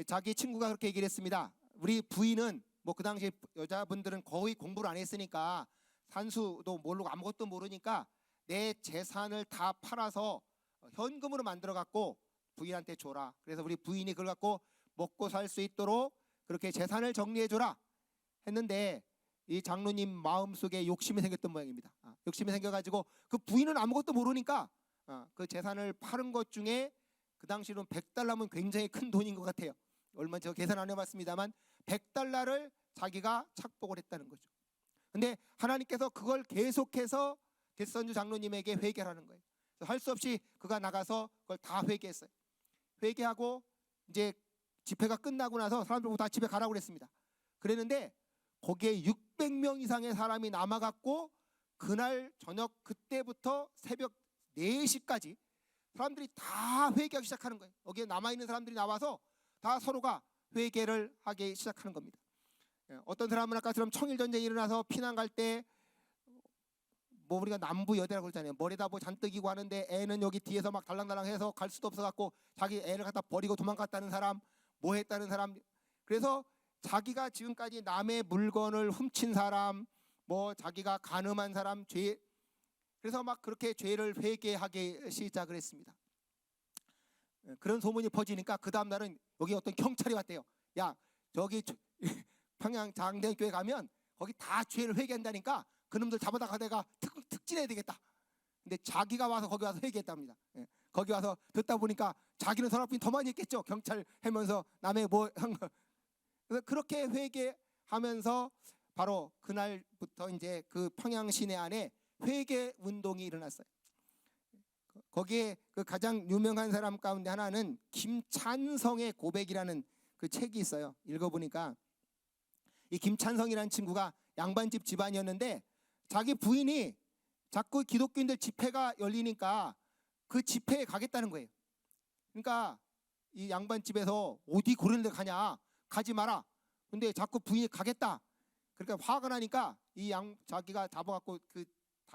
자기 친구가 그렇게 얘기를 했습니다. 우리 부인은 뭐 그 당시 여자분들은 거의 공부를 안 했으니까 산수도 모르고 아무것도 모르니까 내 재산을 다 팔아서 현금으로 만들어 갖고 부인한테 줘라. 그래서 우리 부인이 그걸 갖고 먹고 살 수 있도록 그렇게 재산을 정리해 줘라 했는데 이 장로님 마음속에 욕심이 생겼던 모양입니다. 욕심이 생겨가지고 그 부인은 아무것도 모르니까 그 재산을 파는 것 중에 그 당시로는 100달러면 굉장히 큰 돈인 것 같아요. 얼마 제가 계산 안 해봤습니다만 100달러를 자기가 착복을 했다는 거죠. 근데 하나님께서 그걸 계속해서 길선주 장로님에게 회개하는 거예요. 할 수 없이 그가 나가서 그걸 다 회개했어요. 회개하고 이제 집회가 끝나고 나서 사람들 모두 다 집에 가라고 그랬습니다. 그랬는데 거기에 600명 이상의 사람이 남아갖고 그날 저녁 그때부터 새벽 4시까지 사람들이 다 회개하기 시작하는 거예요. 여기에 남아있는 사람들이 나와서 다 서로가 회개를 하기 시작하는 겁니다. 어떤 사람은 아까처럼 청일전쟁이 일어나서 피난 갈 때 뭐 우리가 남부 여대라고 그러잖아요. 머리다 뭐 잔뜩 이고 하는데 애는 여기 뒤에서 막 달랑달랑해서 갈 수도 없어갖고 자기 애를 갖다 버리고 도망갔다는 사람, 뭐 했다는 사람. 그래서 자기가 지금까지 남의 물건을 훔친 사람, 뭐 자기가 간음한 사람, 죄, 그래서 막 그렇게 죄를 회개하기 시작을 했습니다. 그런 소문이 퍼지니까 그 다음 날은 여기 어떤 경찰이 왔대요. 야, 저기 평양 장대교회 가면 거기 다 죄를 회개한다니까 그놈들 잡아다가 내가 특진해야 되겠다. 근데 자기가 와서 거기 와서 회개했답니다. 거기 와서 듣다 보니까 자기는 서랍빈 더 많이 했겠죠. 경찰 하면서 남의 뭐 한 거. 그래서 그렇게 회개하면서 바로 그날부터 이제 그 평양 시내 안에 회개 운동이 일어났어요. 거기에 그 가장 유명한 사람 가운데 하나는 김찬성의 고백이라는 그 책이 있어요. 읽어보니까 이 김찬성이라는 친구가 양반집 집안이었는데 자기 부인이 자꾸 기독교인들 집회가 열리니까 그 집회에 가겠다는 거예요. 그러니까 이 양반집에서 어디 고르는 데 가냐, 가지 마라. 근데 자꾸 부인이 가겠다. 그러니까 화가 나니까 이 자기가 잡아갖고 그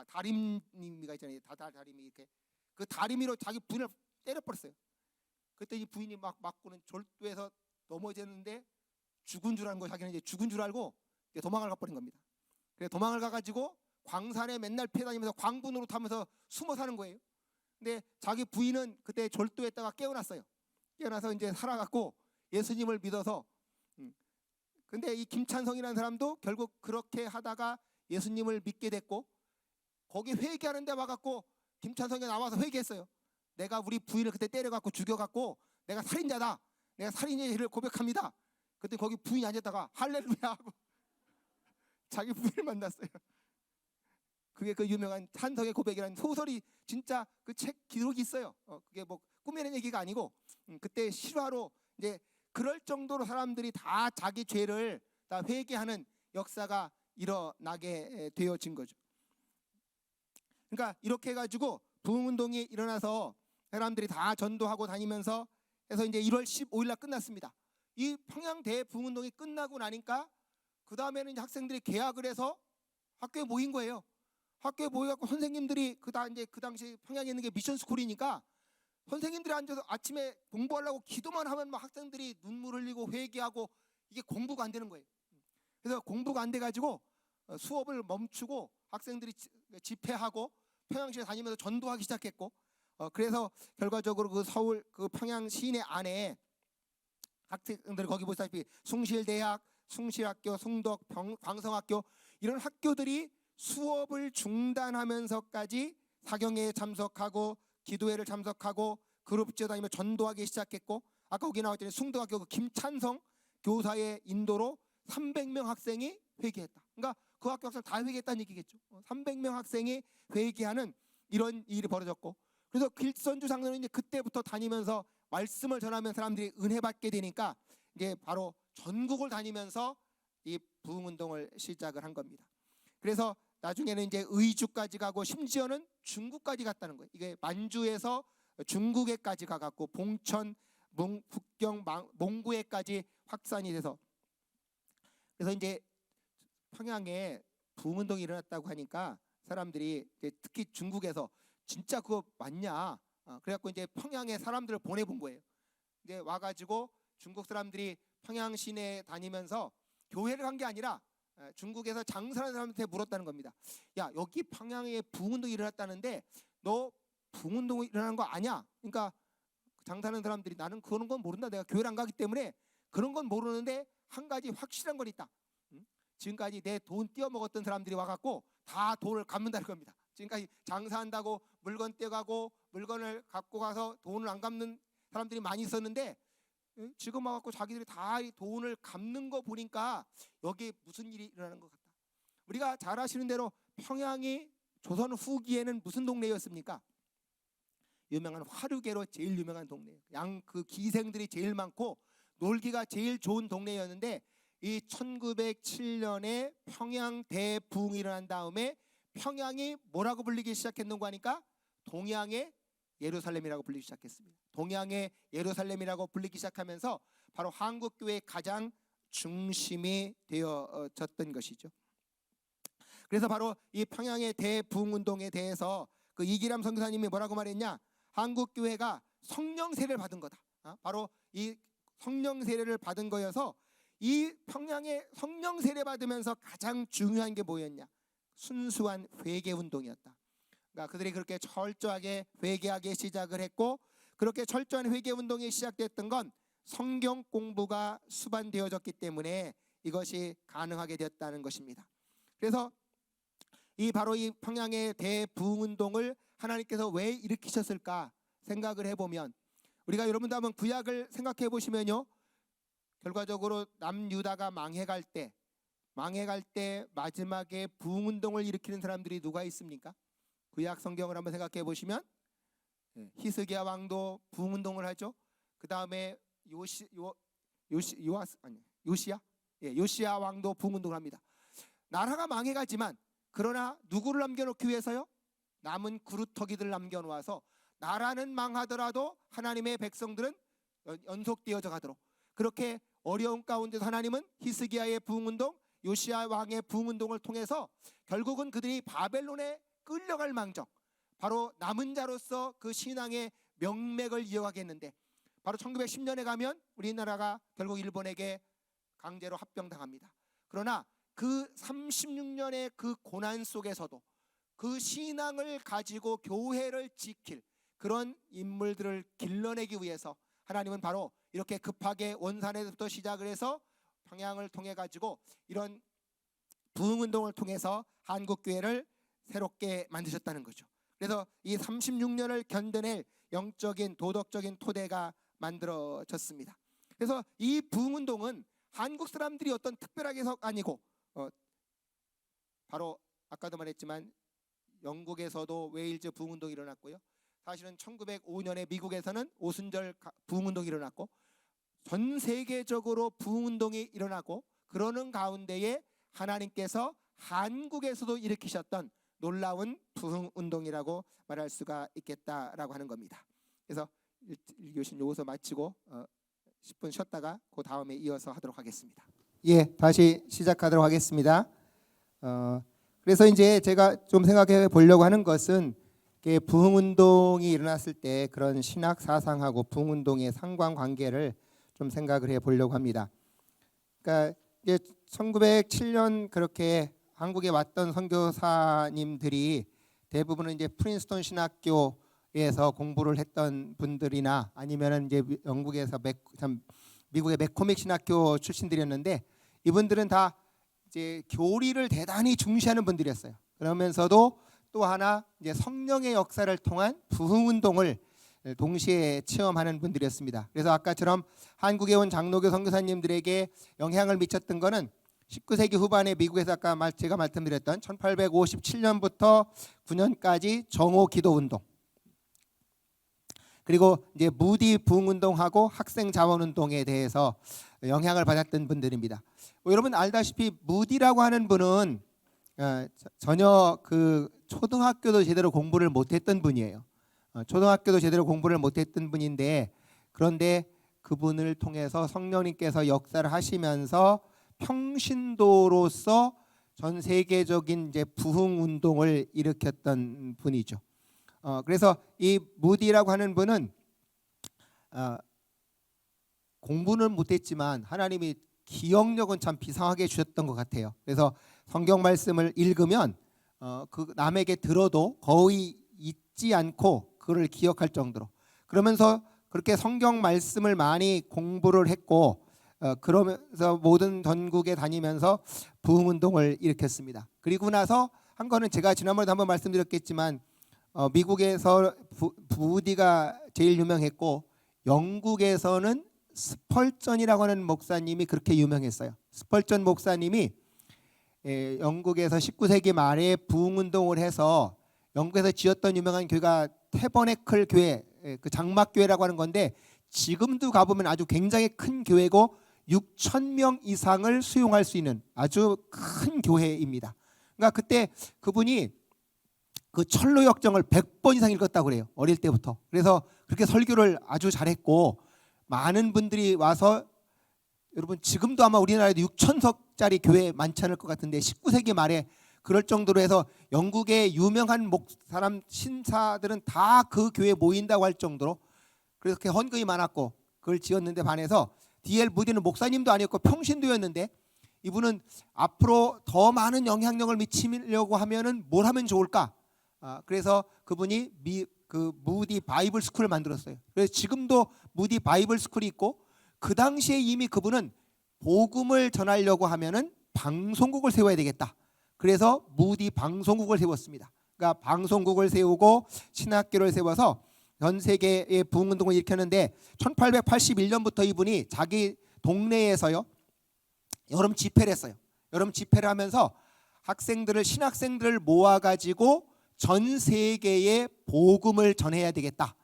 다림이가 있잖아요. 다림이 이렇게 그 다리미로 자기 부인을 때려버렸어요. 그때 이 부인이 막 맞고는 졸도에서 넘어졌는데 죽은 줄 알고 자기는 이제 죽은 줄 알고 도망을 가버린 겁니다. 그래서 도망을 가가지고 광산에 맨날 피해 다니면서 광분으로 타면서 숨어 사는 거예요. 근데 자기 부인은 그때 졸도했다가 깨어났어요. 깨어나서 이제 살아갖고 예수님을 믿어서. 근데 이 김찬성이라는 사람도 결국 그렇게 하다가 예수님을 믿게 됐고 거기 회개하는 데 와갖고 김찬성이 나와서 회개했어요. 내가 우리 부인을 그때 때려갖고 죽여갖고 내가 살인자다. 내가 살인의 죄를 고백합니다. 그때 거기 부인이 앉았다가 할렐루야 하고 자기 부인을 만났어요. 그게 그 유명한 찬성의 고백이라는 소설이 진짜 그 책 기록이 있어요. 그게 뭐 꾸며낸 얘기가 아니고 그때 실화로 이제 그럴 정도로 사람들이 다 자기 죄를 다 회개하는 역사가 일어나게 되어진 거죠. 그러니까 이렇게 해가지고 부흥운동이 일어나서 사람들이 다 전도하고 다니면서 해서 이제 1월 15일 날 끝났습니다. 이 평양대 부흥운동이 끝나고 나니까 그 다음에는 이제 학생들이 개학을 해서 학교에 모인 거예요. 학교에 모여갖고 선생님들이 그 당시 평양에 있는 게 미션 스쿨이니까 선생님들이 앉아서 아침에 공부하려고 기도만 하면 막 학생들이 눈물 흘리고 회개하고 이게 공부가 안 되는 거예요. 그래서 공부가 안 돼가지고 수업을 멈추고 학생들이 집회하고 평양시에 다니면서 전도하기 시작했고 그래서 결과적으로 그 서울 그 평양 시내 안에 학생들이 거기 보시다시피 숭실대학, 숭실학교, 숭덕, 광성학교 이런 학교들이 수업을 중단하면서까지 사경회에 참석하고 기도회를 참석하고 그룹 지어다니며 전도하기 시작했고 아까 거기 나왔더니 숭덕학교 그 김찬성 교사의 인도로 300명 학생이 회개했다. 그러니까 그 학교 학생 다 회개했다는 얘기겠죠. 300명 학생이 회개하는 이런 일이 벌어졌고 그래서 길선주 장로는 이제 그때부터 다니면서 말씀을 전하면 사람들이 은혜 받게 되니까 이제 바로 전국을 다니면서 이 부흥운동을 시작을 한 겁니다. 그래서 나중에는 이제 의주까지 가고 심지어는 중국까지 갔다는 거예요. 이게 만주에서 중국에까지 가갖고 봉천, 북경, 몽고에까지 확산이 돼서, 그래서 이제 평양에 부흥운동이 일어났다고 하니까 사람들이 이제 특히 중국에서 진짜 그거 맞냐? 그래갖고 이제 평양에 사람들을 보내본 거예요. 이제 와가지고 중국 사람들이 평양 시내에 다니면서 교회를 간 게 아니라 중국에서 장사하는 사람한테 물었다는 겁니다. 야, 여기 평양에 부흥운동이 일어났다는데 너 부흥운동이 일어난 거 아냐? 그러니까 장사하는 사람들이 나는 그런 건 모른다. 내가 교회를 안 가기 때문에 그런 건 모르는데 한 가지 확실한 건 있다. 지금까지 내 돈 떼어먹었던 사람들이 와갖고 다 돈을 갚는다는 겁니다. 지금까지 장사한다고 물건 떼가고 물건을 갖고 가서 돈을 안 갚는 사람들이 많이 있었는데 지금 와갖고 자기들이 다 돈을 갚는 거 보니까 여기에 무슨 일이 일어나는 것 같다. 우리가 잘 아시는 대로 평양이 조선 후기에는 무슨 동네였습니까? 유명한 화류계로 제일 유명한 동네예요. 그 기생들이 제일 많고 놀기가 제일 좋은 동네였는데 이 1907년에 평양 대부흥이 일어난 다음에 평양이 뭐라고 불리기 시작했는가 하니까 동양의 예루살렘이라고 불리기 시작했습니다. 동양의 예루살렘이라고 불리기 시작하면서 바로 한국교회의 가장 중심이 되어졌던 것이죠. 그래서 바로 이 평양의 대부흥운동에 대해서 그 이기람 선교사님이 뭐라고 말했냐? 한국교회가 성령 세례를 받은 거다. 바로 이 성령 세례를 받은 거여서 이 평양에 성령 세례 받으면서 가장 중요한 게 뭐였냐? 순수한 회개 운동이었다. 그러니까 그들이 그렇게 철저하게 회개하기 시작을 했고, 그렇게 철저한 회개 운동이 시작됐던 건 성경 공부가 수반되어졌기 때문에 이것이 가능하게 되었다는 것입니다. 그래서 바로 이 평양의 대부흥 운동을 하나님께서 왜 일으키셨을까 생각을 해보면, 우리가 여러분도 한번 구약을 생각해 보시면요, 결과적으로 남유다가 망해갈 때 마지막에 부흥 운동을 일으키는 사람들이 누가 있습니까? 구약 성경을 한번 생각해 보시면 히스기야 왕도 부흥 운동을 하죠. 그 다음에 요시야 왕도 부흥 운동을 합니다. 나라가 망해가지만 그러나 누구를 남겨놓기 위해서요? 남은 그루터기들 남겨놓아서 나라는 망하더라도 하나님의 백성들은 연속되어져 가도록, 그렇게 어려운 가운데서 하나님은 히스기야의 부흥운동, 요시야 왕의 부흥운동을 통해서 결국은 그들이 바벨론에 끌려갈 망정, 바로 남은 자로서 그 신앙의 명맥을 이어가겠는데, 바로 1910년에 가면 우리나라가 결국 일본에게 강제로 합병당합니다. 그러나 그 36년의 그 고난 속에서도 그 신앙을 가지고 교회를 지킬 그런 인물들을 길러내기 위해서 하나님은 바로 이렇게 급하게 원산에서부터 시작을 해서 평양을 통해 가지고 이런 부흥운동을 통해서 한국교회를 새롭게 만드셨다는 거죠. 그래서 이 36년을 견뎌낼 영적인 도덕적인 토대가 만들어졌습니다. 그래서 이 부흥운동은 한국 사람들이 어떤 특별하게 해서 아니고 바로 아까도 말했지만 영국에서도 웨일즈 부흥운동이 일어났고요, 사실은 1905년에 미국에서는 오순절 부흥운동이 일어났고 전 세계적으로 부흥운동이 일어나고, 그러는 가운데에 하나님께서 한국에서도 일으키셨던 놀라운 부흥운동이라고 말할 수가 있겠다라고 하는 겁니다. 그래서 1교시 여기서 마치고 10분 쉬었다가 그 다음에 이어서 하도록 하겠습니다. 다시 시작하도록 하겠습니다. 그래서 이제 제가 좀 생각해 보려고 하는 것은 부흥운동이 일어났을 때 그런 신학 사상하고 부흥운동의 상관관계를 좀 생각을 해 보려고 합니다. 그러니까 이제 1907년 그렇게 한국에 왔던 선교사님들이 대부분은 이제 프린스턴 신학교에서 공부를 했던 분들이나 아니면은 이제 영국에서 미국의 맥코믹 신학교 출신들이었는데, 이분들은 다 이제 교리를 대단히 중시하는 분들이었어요. 그러면서도 또 하나 이제 성령의 역사를 통한 부흥 운동을 동시에 체험하는 분들이었습니다. 그래서 아까처럼 한국에 온 장로교 선교사님들에게 영향을 미쳤던 거는 19세기 후반에 미국에서 아까 제가 말씀드렸던 1857년부터 9년까지 정오 기도 운동, 그리고 이제 무디 부흥 운동하고 학생 자원 운동에 대해서 영향을 받았던 분들입니다. 여러분 알다시피 무디라고 하는 분은 전혀 그 초등학교도 제대로 공부를 못했던 분이에요. 초등학교도 제대로 공부를 못했던 분인데, 그런데 그분을 통해서 성령님께서 역사를 하시면서 평신도로서 전 세계적인 이제 부흥 운동을 일으켰던 분이죠. 그래서 이 무디라고 하는 분은 공부는 못했지만 하나님이 기억력은 참 비상하게 주셨던 것 같아요. 그래서 성경 말씀을 읽으면 그 남에게 들어도 거의 잊지 않고 그를 기억할 정도로, 그러면서 그렇게 성경 말씀을 많이 공부를 했고, 그러면서 모든 전국에 다니면서 부흥 운동을 일으켰습니다. 그리고 나서 한 거는 제가 지난번에도 한번 말씀드렸겠지만 미국에서 무디가 제일 유명했고, 영국에서는 스펄전이라고 하는 목사님이 그렇게 유명했어요. 스펄전 목사님이 영국에서 19세기 말에 부흥 운동을 해서 영국에서 지었던 유명한 교회가 태버네클 교회, 그 장막 교회라고 하는 건데, 지금도 가보면 아주 굉장히 큰 교회고 6,000명 이상을 수용할 수 있는 아주 큰 교회입니다. 그러니까 그때 그분이 그 철로 역정을 100번 이상 읽었다고 그래요. 어릴 때부터. 그래서 그렇게 설교를 아주 잘했고, 많은 분들이 와서, 여러분 지금도 아마 우리나라에도 6,000석짜리 교회 많지 않을 것 같은데 19세기 말에 그럴 정도로 해서 영국의 유명한 사람 신사들은 다 그 교회에 모인다고 할 정도로 그렇게 헌금이 많았고, 그걸 지었는데 반해서 D.L. 무디는 목사님도 아니었고 평신도였는데, 이분은 앞으로 더 많은 영향력을 미치려고 하면은 뭘 하면 좋을까? 그래서 그분이 그 무디 바이블 스쿨을 만들었어요. 그래서 지금도 무디 바이블 스쿨이 있고, 그 당시에 이미 그분은 복음을 전하려고 하면은 방송국을 세워야 되겠다. 그래서 무디 방송국을 세웠습니다. 그러니까 방송국을 세우고 신학교를 세워서 전 세계의 부흥 운동을 일으켰는데, 1881년부터 이분이 자기 동네에서요 여름 집회를 했어요. 여름 집회를 하면서 신학생들을 모아가지고 전 세계에 복음을 전해야 되겠다.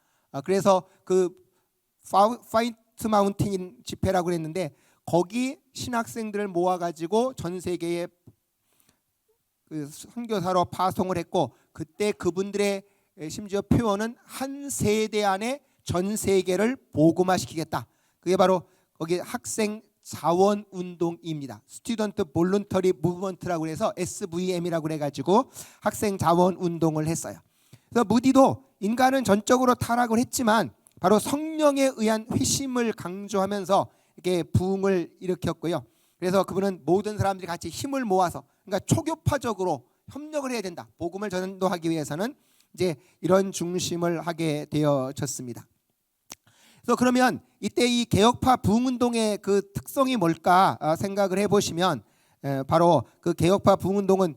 그래서 그 파이트 마운틴 집회라고 그랬는데, 거기 신학생들을 모아가지고 전 세계에 그 선교사로 파송을 했고, 그때 그분들의 심지어 표현은 한 세대 안에 전 세계를 복음화시키겠다. 그게 바로 거기 학생 자원 운동입니다. 스튜던트 볼런터리 무브먼트라고 해서 SVM이라고 해가지고 학생 자원 운동을 했어요. 그래서 무디도 인간은 전적으로 타락을 했지만 바로 성령에 의한 회심을 강조하면서 이렇게 부흥을 일으켰고요. 그래서 그분은 모든 사람들이 같이 힘을 모아서, 그러니까 초교파적으로 협력을 해야 된다. 복음을 전도하기 위해서는 이제 이런 중심을 하게 되어졌습니다. 그래서 그러면 이때 이 개혁파 부흥운동의 그 특성이 뭘까 생각을 해보시면, 바로 그 개혁파 부흥운동은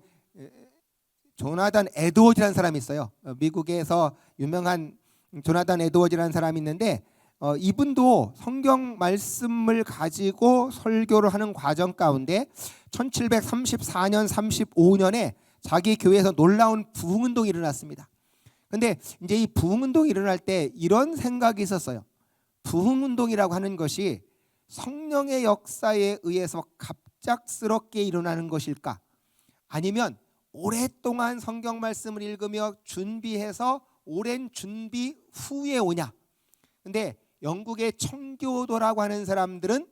조나단 에드워즈라는 사람이 있어요. 미국에서 유명한 조나단 에드워즈라는 사람이 있는데, 이분도 성경 말씀을 가지고 설교를 하는 과정 가운데 1734년 35년에 자기 교회에서 놀라운 부흥운동이 일어났습니다. 근데 이제 이 부흥운동이 일어날 때 이런 생각이 있었어요. 부흥운동이라고 하는 것이 성령의 역사에 의해서 갑작스럽게 일어나는 것일까? 아니면 오랫동안 성경 말씀을 읽으며 준비해서 오랜 준비 후에 오냐? 근데 영국의 청교도라고 하는 사람들은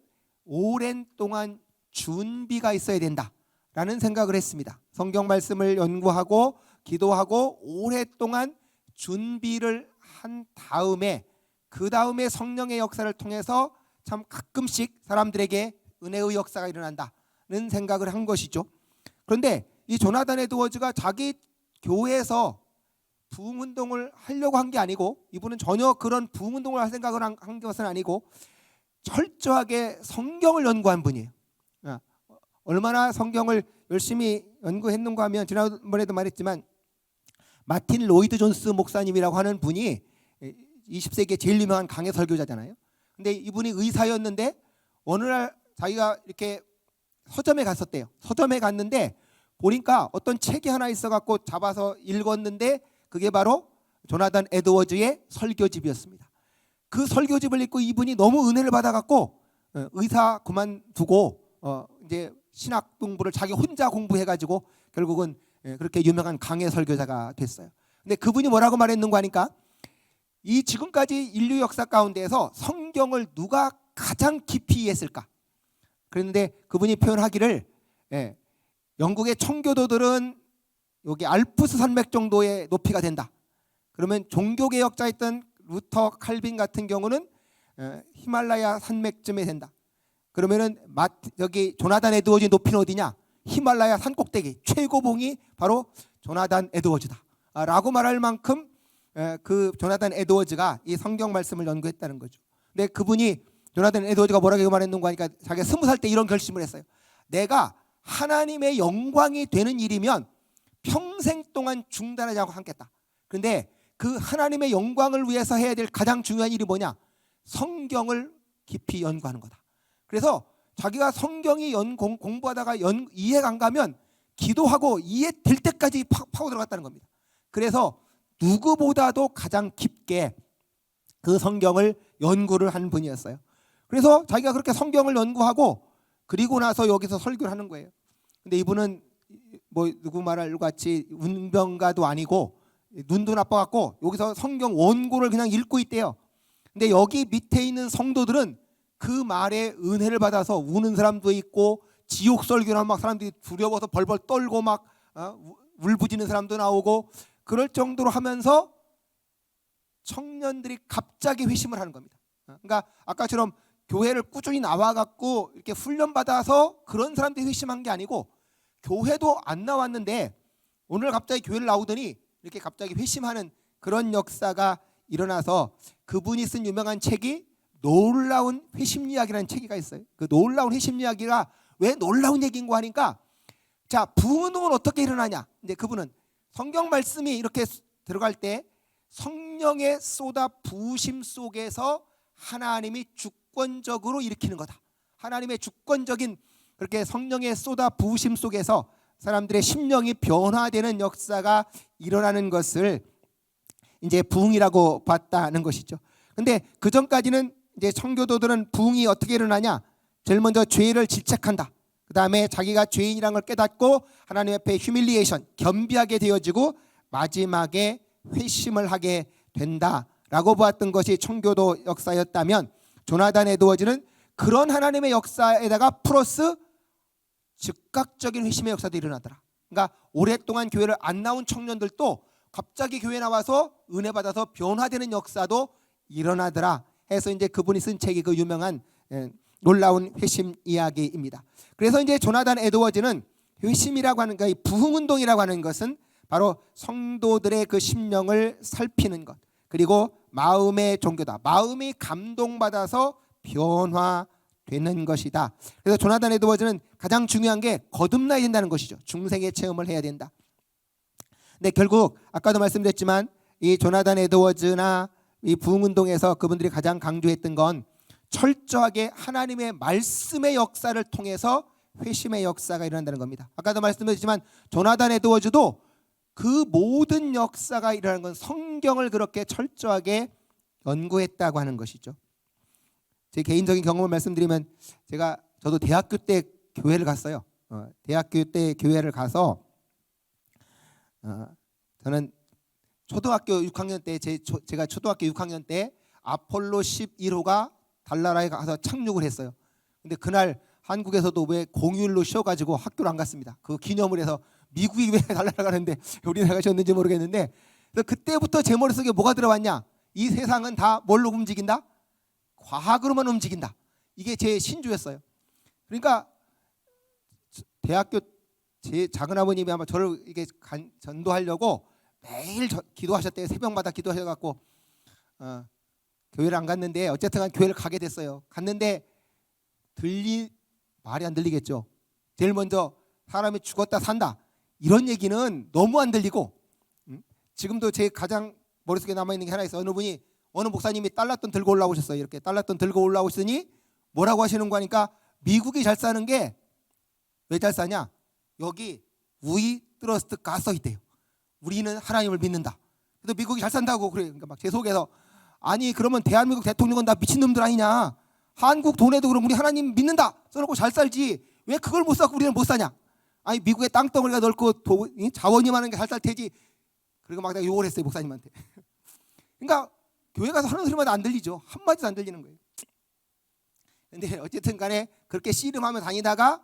오랜 동안 준비가 있어야 된다라는 생각을 했습니다. 성경 말씀을 연구하고 기도하고 오랫동안 준비를 한 다음에, 그 다음에 성령의 역사를 통해서 참 가끔씩 사람들에게 은혜의 역사가 일어난다는 생각을 한 것이죠. 그런데 이 조나단 에드워즈가 자기 교회에서 부흥운동을 하려고 한 게 아니고, 이분은 전혀 그런 부흥운동을 할 생각을 한 것은 아니고 철저하게 성경을 연구한 분이에요. 얼마나 성경을 열심히 연구했는가 하면, 지난번에도 말했지만 마틴 로이드 존스 목사님이라고 하는 분이 20세기에 제일 유명한 강해 설교자잖아요. 근데 이분이 의사였는데 어느 날 자기가 이렇게 서점에 갔었대요. 서점에 갔는데 보니까 어떤 책이 하나 있어갖고 잡아서 읽었는데, 그게 바로 조나단 에드워즈의 설교집이었습니다. 그 설교집을 읽고 이분이 너무 은혜를 받아갖고 의사 그만두고 이제 신학 공부를 자기 혼자 공부해가지고 결국은 그렇게 유명한 강해 설교자가 됐어요. 근데 그분이 뭐라고 말했는가 하니까 이 지금까지 인류 역사 가운데에서 성경을 누가 가장 깊이 이해했을까? 그랬는데 그분이 표현하기를 영국의 청교도들은 여기 알프스 산맥 정도의 높이가 된다. 그러면 종교개혁자였던 루터 칼빈 같은 경우는 히말라야 산맥쯤에 된다. 그러면은 여기 조나단 에드워즈 높이는 어디냐? 히말라야 산 꼭대기 최고봉이 바로 조나단 에드워즈다 라고 말할 만큼 그 조나단 에드워즈가 이 성경 말씀을 연구했다는 거죠. 근데 그분이 조나단 에드워즈가 뭐라고 말했는가 하니까 자기가 20살 때 이런 결심을 했어요. 내가 하나님의 영광이 되는 일이면 평생 동안 중단하지 않고 하겠다. 그런데 그 하나님의 영광을 위해서 해야 될 가장 중요한 일이 뭐냐? 성경을 깊이 연구하는 거다. 그래서 자기가 성경이 공부하다가 이해가 안 가면 기도하고 이해될 때까지 파고 들어갔다는 겁니다. 그래서 누구보다도 가장 깊게 그 성경을 연구를 한 분이었어요. 그래서 자기가 그렇게 성경을 연구하고 그리고 나서 여기서 설교를 하는 거예요. 근데 이분은 뭐 누구 말할 같이 운병가도 아니고 눈도 나빠갖고 여기서 성경 원고를 그냥 읽고 있대요. 근데 여기 밑에 있는 성도들은 그 말에 은혜를 받아서 우는 사람도 있고 지옥 설교나 막 사람들이 두려워서 벌벌 떨고 막 울부짖는 사람도 나오고 그럴 정도로 하면서 청년들이 갑자기 회심을 하는 겁니다. 그러니까 아까처럼 교회를 꾸준히 나와갖고 이렇게 훈련받아서 그런 사람들이 회심한 게 아니고 교회도 안 나왔는데 오늘 갑자기 교회를 나오더니 이렇게 갑자기 회심하는 그런 역사가 일어나서 그분이 쓴 유명한 책이 놀라운 회심 이야기라는 책이 있어요. 그 놀라운 회심 이야기가 왜 놀라운 얘기인가 하니까 자, 부흥운동은 어떻게 일어나냐? 이제 그분은 성경 말씀이 이렇게 들어갈 때 성령의 쏟아 부으심 속에서 하나님이 주권적으로 일으키는 거다. 하나님의 주권적인 그렇게 성령의 쏟아 부으심 속에서 사람들의 심령이 변화되는 역사가 일어나는 것을 이제 부흥이라고 봤다는 것이죠. 근데 그 전까지는 이제 청교도들은 부흥이 어떻게 일어나냐? 제일 먼저 죄를 질책한다. 그 다음에 자기가 죄인이라는 걸 깨닫고 하나님 앞에 휴밀리에이션, 겸비하게 되어지고 마지막에 회심을 하게 된다라고 보았던 것이 청교도 역사였다면 조나단 에드워즈는 그런 하나님의 역사에다가 플러스 즉각적인 회심의 역사도 일어나더라. 그러니까 오랫동안 교회를 안 나온 청년들도 갑자기 교회 나와서 은혜 받아서 변화되는 역사도 일어나더라 해서 이제 그분이 쓴 책이 그 유명한 놀라운 회심 이야기입니다. 그래서 이제 조나단 에드워즈는 회심이라고 하는 이 부흥운동이라고 하는 것은 바로 성도들의 그 심령을 살피는 것, 그리고 마음의 종교다. 마음이 감동받아서 변화되는 것이다. 그래서 조나단 에드워즈는 가장 중요한 게 거듭나야 된다는 것이죠. 중생의 체험을 해야 된다. 근데 결국 아까도 말씀드렸지만 이 조나단 에드워즈나 이 부흥운동에서 그분들이 가장 강조했던 건 철저하게 하나님의 말씀의 역사를 통해서 회심의 역사가 일어난다는 겁니다. 아까도 말씀드렸지만 조나단 에드워즈도 그 모든 역사가 일어나는 건 성경을 그렇게 철저하게 연구했다고 하는 것이죠. 제 개인적인 경험을 말씀드리면 저도 대학교 때 교회를 갔어요. 대학교 때 교회를 가서 저는 초등학교 6학년 때 제가 초등학교 6학년 때 아폴로 11호가 달나라에 가서 착륙을 했어요. 근데 그날 한국에서도 왜 공휴일로 쉬어가지고 학교를 안 갔습니다. 그 기념을 해서 미국이 왜 달나라 가는데 우리나라가 쉬었는지 모르겠는데 그때부터 제 머릿속에 뭐가 들어왔냐? 이 세상은 다 뭘로 움직인다? 과학으로만 움직인다. 이게 제 신조였어요. 그러니까 대학교 제 작은 아버님이 아마 저를 이게 전도하려고 매일 기도하셨대요. 새벽마다 기도하셔갖고 교회를 안 갔는데 어쨌든 교회를 가게 됐어요. 갔는데 말이 안 들리겠죠. 제일 먼저 사람이 죽었다 산다 이런 얘기는 너무 안 들리고 지금도 제 가장 머릿속에 남아있는 게 하나 있어요. 어느 목사님이 달러돈 들고 올라오셨어요. 이렇게 달러돈 들고 올라오시더니 뭐라고 하시는 거 하니까 미국이 잘 사는 게 왜 잘 사냐? 여기 We Trust God 써 있대요. 우리는 하나님을 믿는다. 그래서 미국이 잘 산다고 그래. 그러니까 막 제 속에서 아니 그러면 대한민국 대통령은 다 미친놈들 아니냐? 한국 돈에도 그럼 우리 하나님 믿는다 써놓고 잘 살지 왜 그걸 못 사고 우리는 못 사냐? 아니 미국의 땅덩어리가 넓고 자원이 많은 게 살살 테지. 그리고 막 내가 욕을 했어요 목사님한테. 그러니까 교회 가서 하는 소리마다 안 들리죠. 한마디도 안 들리는 거예요. 근데 어쨌든 간에 그렇게 씨름하며 다니다가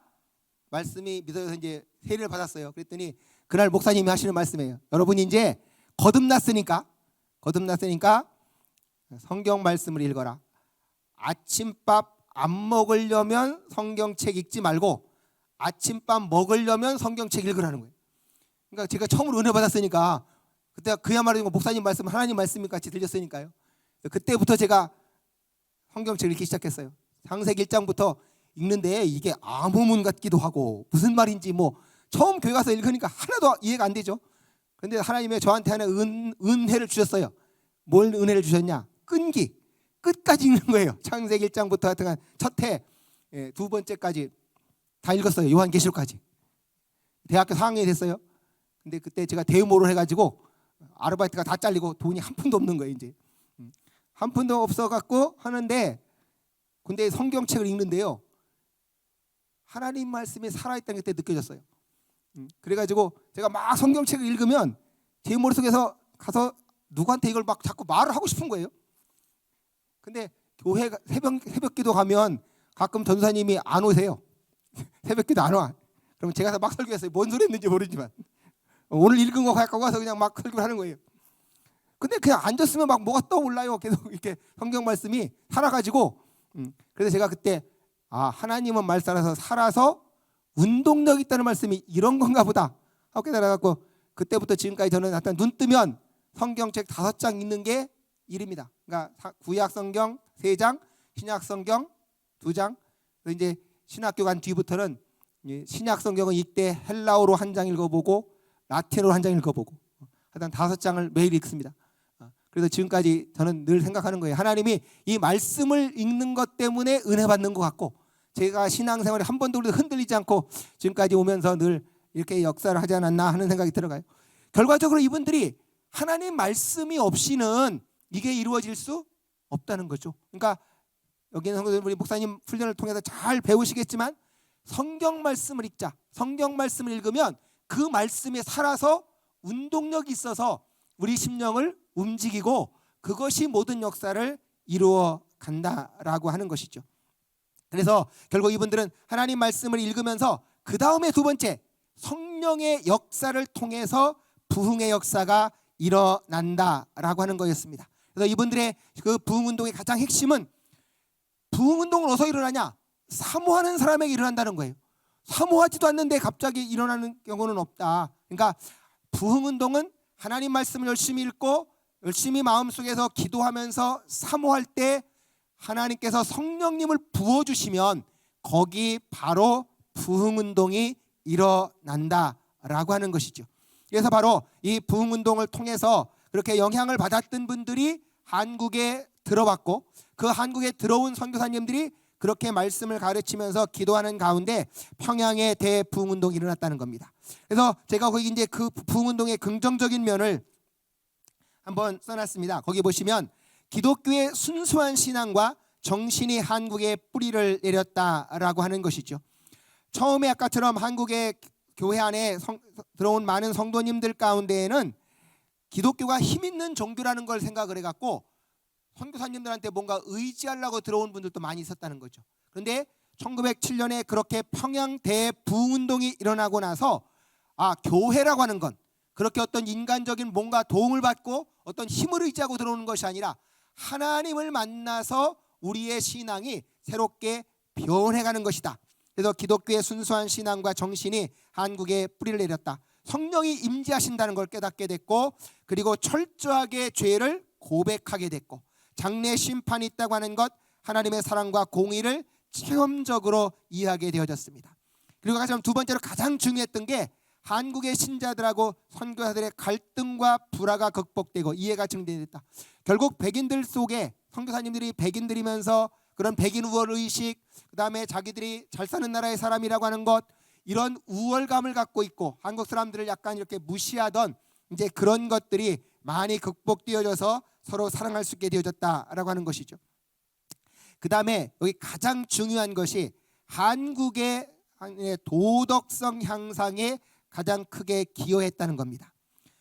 말씀이 믿어서 이제 세례를 받았어요. 그랬더니 그날 목사님이 하시는 말씀이에요. 여러분이 이제 거듭났으니까 성경 말씀을 읽어라. 아침밥 안 먹으려면 성경책 읽지 말고 아침밥 먹으려면 성경책 읽으라는 거예요. 그러니까 제가 처음으로 은혜 받았으니까 그때 그야말로 목사님 말씀 하나님 말씀 같이 들렸으니까요. 그때부터 제가 성경책을 읽기 시작했어요. 창세기 1장부터 읽는데 이게 암호문 같기도 하고 무슨 말인지 뭐 처음 교회 가서 읽으니까 하나도 이해가 안 되죠. 그런데 하나님의 저한테 하나 은혜를 주셨어요. 뭘 은혜를 주셨냐? 끈기. 끝까지 읽는 거예요. 창세기 1장부터 하여튼 첫 해 두 번째까지 다 읽었어요. 요한계시록까지. 대학교 4학년이 됐어요. 근데 그때 제가 대우모를 해가지고 아르바이트가 다 잘리고 돈이 한 푼도 없는 거예요. 이제 한 푼도 없어갖고 하는데 근데 성경책을 읽는데요. 하나님 말씀이 살아있다는 게 그때 느껴졌어요. 그래가지고 제가 막 성경책을 읽으면 제 머릿속에서 가서 누구한테 이걸 막 자꾸 말을 하고 싶은 거예요. 근데 교회 새벽기도 가면 가끔 전사님이 안 오세요. 새벽기도 안 와. 그럼 제가 막 설교했어요. 뭔 소리 했는지 모르지만 오늘 읽은 거 갖고 와서 그냥 막 설교를 하는 거예요. 근데 그냥 앉았으면 막 뭐가 떠올라요. 계속 이렇게 성경 말씀이 살아가지고 그래서 제가 그때 하나님은 말 살아서 운동력 있다는 말씀이 이런 건가 보다 하고 깨달아갖고 그때부터 지금까지 저는 하여튼 눈 뜨면 성경책 5장 읽는 게 일입니다. 그러니까 구약 성경 3장, 신약 성경 2장. 이제 신학교 간 뒤부터는 신약 성경은 이때 헬라어로 한 장 읽어보고 라틴어로 한 장 읽어보고 하여튼 5장을 매일 읽습니다. 그래서 지금까지 저는 늘 생각하는 거예요. 하나님이 이 말씀을 읽는 것 때문에 은혜 받는 것 같고 제가 신앙생활에 한 번도 흔들리지 않고 지금까지 오면서 늘 이렇게 역사를 하지 않았나 하는 생각이 들어가요. 결과적으로 이분들이 하나님 말씀이 없이는 이게 이루어질 수 없다는 거죠. 그러니까 여기는 우리 목사님 훈련을 통해서 잘 배우시겠지만 성경 말씀을 읽자. 성경 말씀을 읽으면 그 말씀에 살아서 운동력이 있어서 우리 심령을 움직이고 그것이 모든 역사를 이루어 간다라고 하는 것이죠. 그래서 결국 이분들은 하나님 말씀을 읽으면서 그 다음에 두 번째 성령의 역사를 통해서 부흥의 역사가 일어난다라고 하는 거였습니다. 그래서 이분들의 그 부흥운동의 가장 핵심은 부흥운동은 어디서 일어나냐? 사모하는 사람에게 일어난다는 거예요. 사모하지도 않는데 갑자기 일어나는 경우는 없다. 그러니까 부흥운동은 하나님 말씀을 열심히 읽고 열심히 마음속에서 기도하면서 사모할 때 하나님께서 성령님을 부어주시면 거기 바로 부흥운동이 일어난다라고 하는 것이죠. 그래서 바로 이 부흥운동을 통해서 그렇게 영향을 받았던 분들이 한국에 들어왔고 그 한국에 들어온 선교사님들이 그렇게 말씀을 가르치면서 기도하는 가운데 평양의 대부흥운동이 일어났다는 겁니다. 그래서 제가 거기 이제 그 부흥운동의 긍정적인 면을 한번 써놨습니다. 거기 보시면 기독교의 순수한 신앙과 정신이 한국에 뿌리를 내렸다라고 하는 것이죠. 처음에 아까처럼 한국의 교회 안에 들어온 많은 성도님들 가운데에는 기독교가 힘 있는 종교라는 걸 생각을 해갖고 선교사님들한테 뭔가 의지하려고 들어온 분들도 많이 있었다는 거죠. 그런데 1907년에 그렇게 평양 대부흥운동이 일어나고 나서 교회라고 하는 건 그렇게 어떤 인간적인 뭔가 도움을 받고 어떤 힘을 의지하고 들어오는 것이 아니라 하나님을 만나서 우리의 신앙이 새롭게 변해가는 것이다. 그래서 기독교의 순수한 신앙과 정신이 한국에 뿌리를 내렸다. 성령이 임재하신다는 걸 깨닫게 됐고 그리고 철저하게 죄를 고백하게 됐고 장래 심판이 있다고 하는 것 하나님의 사랑과 공의를 체험적으로 이해하게 되어졌습니다. 그리고 가장 두 번째로 가장 중요했던 게 한국의 신자들하고 선교사들의 갈등과 불화가 극복되고 이해가 증대됐다. 결국 백인들 속에 선교사님들이 백인들이면서 그런 백인 우월 의식 그다음에 자기들이 잘 사는 나라의 사람이라고 하는 것 이런 우월감을 갖고 있고 한국 사람들을 약간 이렇게 무시하던 이제 그런 것들이 많이 극복되어져서 서로 사랑할 수 있게 되어졌다라고 하는 것이죠. 그 다음에 여기 가장 중요한 것이 한국의 한의 도덕성 향상에 가장 크게 기여했다는 겁니다.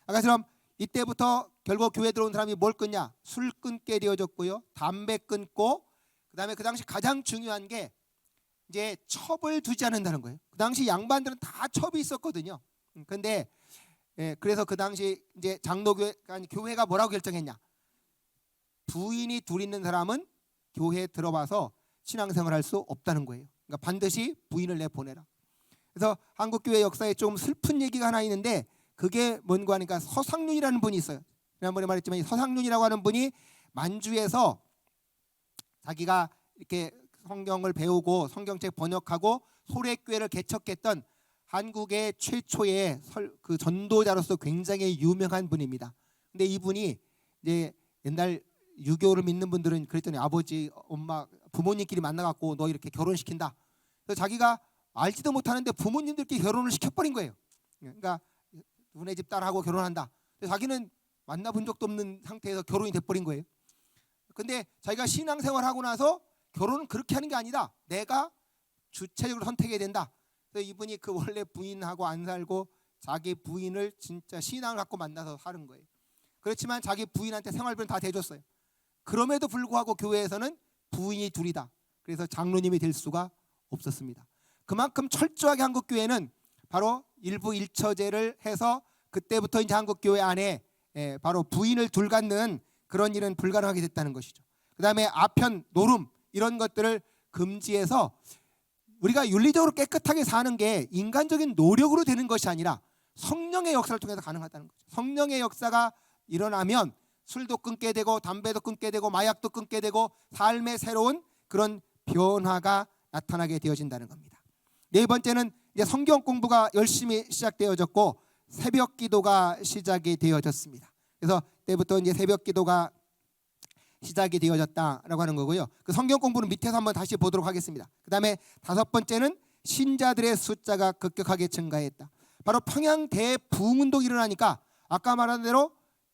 아까처럼 이때부터 결국 교회 들어온 사람이 뭘 끊냐? 술 끊게 되어졌고요. 담배 끊고, 그다음에 그 당시 가장 중요한 게 이제 첩을 두지 않는다는 거예요. 그 당시 양반들은 다 첩이 있었거든요. 근데 그래서 그 당시 이제 장로교회 아니 교회가 뭐라고 결정했냐? 부인이 둘 있는 사람은 교회에 들어와서 신앙생활 할 수 없다는 거예요. 그러니까 반드시 부인을 내보내라. 그래서 한국 교회 역사에 좀 슬픈 얘기가 하나 있는데 그게 뭔가 하니까 서상륜이라는 분이 있어요. 지난번에 말했지만 이 서상륜이라고 하는 분이 만주에서 자기가 이렇게 성경을 배우고 성경책 번역하고 소래교회를 개척했던 한국의 최초의 그 전도자로서 굉장히 유명한 분입니다. 근데 이분이 이제 옛날 유교를 믿는 분들은 그랬더니 아버지, 엄마, 부모님끼리 만나갖고 너 이렇게 결혼시킨다. 그래서 자기가 알지도 못하는데 부모님들끼리 결혼을 시켜버린 거예요. 그러니까 누네 집 딸하고 결혼한다. 근데 자기는 만나본 적도 없는 상태에서 결혼이 돼버린 거예요. 근데 자기가 신앙생활 하고 나서 결혼은 그렇게 하는 게 아니다. 내가 주체적으로 선택해야 된다. 그래서 이분이 그 원래 부인하고 안 살고 자기 부인을 진짜 신앙을 갖고 만나서 사는 거예요. 그렇지만 자기 부인한테 생활비는 다 대줬어요. 그럼에도 불구하고 교회에서는 부인이 둘이다. 그래서 장로님이 될 수가 없었습니다. 그만큼 철저하게 한국 교회는 바로 일부 일처제를 해서 그때부터 이제 한국 교회 안에 바로 부인을 둘 갖는 그런 일은 불가능하게 됐다는 것이죠. 그다음에 아편, 노름 이런 것들을 금지해서 우리가 윤리적으로 깨끗하게 사는 게 인간적인 노력으로 되는 것이 아니라 성령의 역사를 통해서 가능하다는 거죠. 성령의 역사가 일어나면 술도 끊게 되고 담배도 끊게 되고 마약도 끊게 되고 삶의 새로운 그런 변화가 나타나게 되어진다는 겁니다. 네 번째는 이제 성경 공부가 열심히 시작되어졌고 새벽 기도가 시작이 되어졌습니다. 그래서 때부터 이제 새벽 기도가 시작이 되어졌다라고 하는 거고요. 그 성경 공부는 밑에서 한번 다시 보도록 하겠습니다. 그다음에 다섯 번째는 신자들의 숫자가 급격하게 증가했다. 바로 평양 대부흥운동이 일어나니까 아까 말한 대로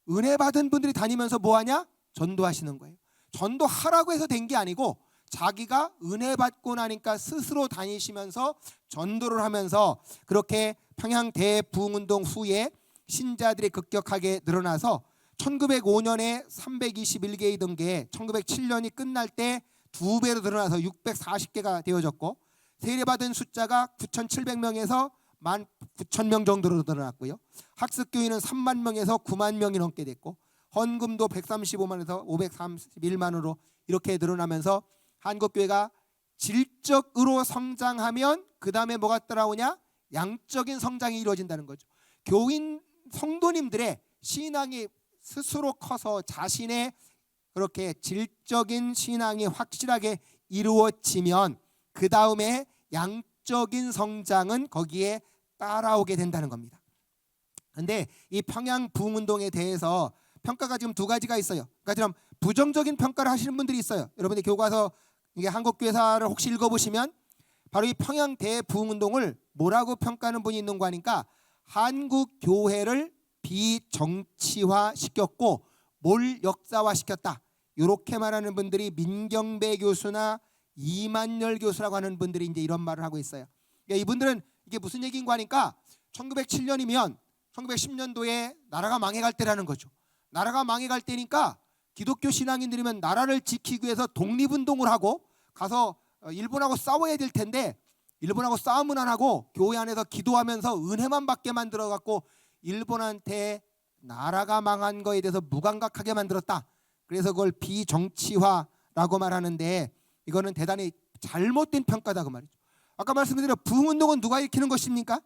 은혜 받은 분들이 다니면서 뭐하냐? 전도하시는 거예요. 전도하라고 해서 된 게 아니고 자기가 은혜 받고 나니까 스스로 다니시면서 전도를 하면서 그렇게 평양 대부흥운동 후에 신자들이 급격하게 늘어나서 1905년에 321개이던 게 1907년이 끝날 때 2배로 늘어나서 640개가 되어졌고 세례받은 숫자가 9,700명에서 19,000명 정도로 늘어났고요. 학습교인은 3만 명에서 9만 명이 넘게 됐고 헌금도 135만에서 531만으로 이렇게 늘어나면서 한국교회가 질적으로 성장하면 그 다음에 뭐가 따라오냐? 양적인 성장이 이루어진다는 거죠. 교인 성도님들의 신앙이 스스로 커서 자신의 그렇게 질적인 신앙이 확실하게 이루어지면 그 다음에 양적인 성장은 거기에 따라오게 된다는 겁니다. 그런데 이 평양 부흥운동에 대해서 평가가 지금 두 가지가 있어요. 그러니까 좀 부정적인 평가를 하시는 분들이 있어요. 여러분들 교과서 이게 한국교회사를 혹시 읽어보시면 바로 이 평양 대부흥운동을 뭐라고 평가하는 분이 있는 거 하니까 한국 교회를 비정치화 시켰고 몰 역사화 시켰다. 이렇게 말하는 분들이 민경배 교수나 이만열 교수라고 하는 분들이 이제 이런 말을 하고 있어요. 그러니까 이분들은 이게 무슨 얘기인가 하니까 1907년이면 1910년도에 나라가 망해갈 때라는 거죠. 나라가 망해갈 때니까 기독교 신앙인들이면 나라를 지키기 위해서 독립운동을 하고 가서 일본하고 싸워야 될 텐데 일본하고 싸움은 안 하고 교회 안에서 기도하면서 은혜만 받게 만들어 갖고 일본한테 나라가 망한 거에 대해서 무감각하게 만들었다. 그래서 그걸 비정치화라고 말하는데 이거는 대단히 잘못된 평가다 그 말이죠. 아까 말씀드린 부흥운동은 누가 일으키는 것입니까?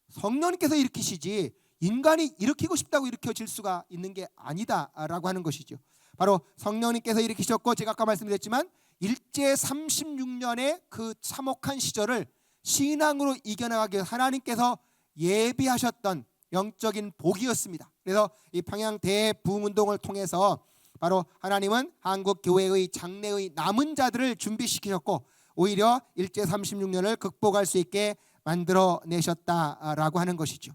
성령님께서 일으키시지 인간이 일으키고 싶다고 일으켜질 수가 있는 게 아니다라고 하는 것이죠. 바로 성령님께서 일으키셨고 제가 아까 말씀드렸지만 일제 36년의 그 참혹한 시절을 신앙으로 이겨나가기 위해 하나님께서 예비하셨던 영적인 복이었습니다. 그래서 이 평양 대부흥운동을 통해서 바로 하나님은 한국 교회의 장래의 남은 자들을 준비시키셨고 오히려 일제 36년을 극복할 수 있게 만들어내셨다라고 하는 것이죠.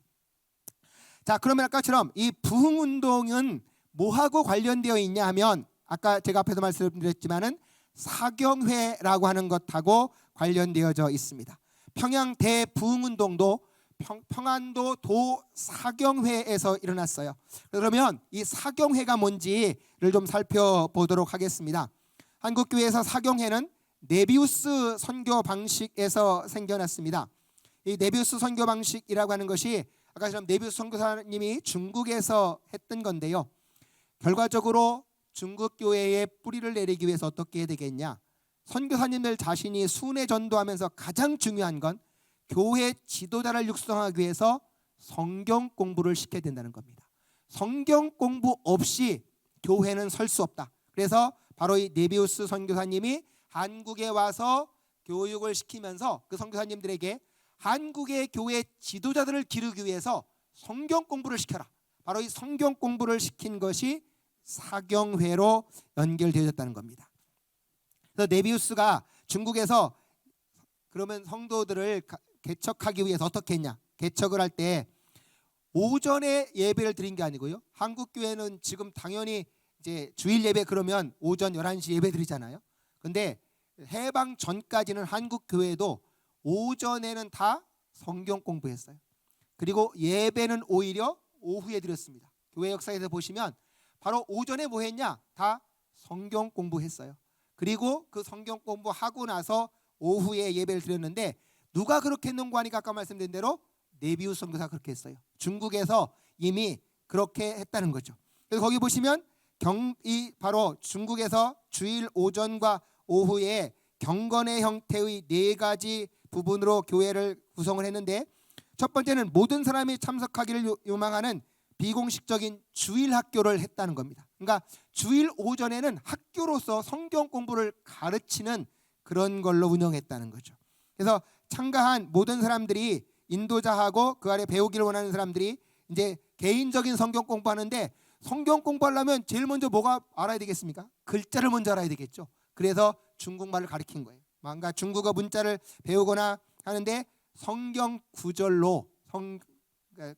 자, 그러면 아까처럼 이 부흥운동은 뭐하고 관련되어 있냐 하면 아까 제가 앞에서 말씀드렸지만은 사경회라고 하는 것하고 관련되어져 있습니다. 평양 대부흥운동도 평안도 도사경회에서 일어났어요. 그러면 이 사경회가 뭔지를 좀 살펴보도록 하겠습니다. 한국교회에서 사경회는 네비우스 선교 방식에서 생겨났습니다. 이 네비우스 선교 방식이라고 하는 것이 아까처럼 네비우스 선교사님이 중국에서 했던 건데요. 결과적으로 중국 교회에 뿌리를 내리기 위해서 어떻게 해야 되겠냐? 선교사님들 자신이 순회 전도하면서 가장 중요한 건 교회 지도자를 육성하기 위해서 성경 공부를 시켜야 된다는 겁니다. 성경 공부 없이 교회는 설 수 없다. 그래서 바로 이 네비우스 선교사님이 한국에 와서 교육을 시키면서 그 선교사님들에게 한국의 교회 지도자들을 기르기 위해서 성경 공부를 시켜라. 바로 이 성경 공부를 시킨 것이 사경회로 연결되어졌다는 겁니다. 그래서 네비우스가 중국에서 그러면 성도들을 개척하기 위해서 어떻게 했냐? 개척을 할 때 오전에 예배를 드린 게 아니고요. 한국 교회는 지금 당연히 이제 주일 예배 그러면 오전 11시 예배 드리잖아요. 근데 해방 전까지는 한국 교회도 오전에는 다 성경 공부했어요. 그리고 예배는 오히려 오후에 드렸습니다. 교회 역사에서 보시면 바로 오전에 뭐 했냐? 다 성경 공부했어요. 그리고 그 성경 공부하고 나서 오후에 예배를 드렸는데 누가 그렇게 했는가 하니까 아까 말씀드린 대로 네비우스 선교사가 그렇게 했어요. 중국에서 이미 그렇게 했다는 거죠. 그래서 거기 보시면 이 바로 중국에서 주일 오전과 오후에 경건의 형태의 4가지 부분으로 교회를 구성을 했는데 첫 번째는 모든 사람이 참석하기를 요망하는 비공식적인 주일 학교를 했다는 겁니다. 그러니까 주일 오전에는 학교로서 성경 공부를 가르치는 그런 걸로 운영했다는 거죠. 그래서 참가한 모든 사람들이 인도자하고 그 아래 배우기를 원하는 사람들이 이제 개인적인 성경 공부하는데 성경 공부하려면 제일 먼저 뭐가 알아야 되겠습니까? 글자를 먼저 알아야 되겠죠. 그래서 중국말을 가르친 거예요. 뭔가 중국어 문자를 배우거나 하는데 성경 구절로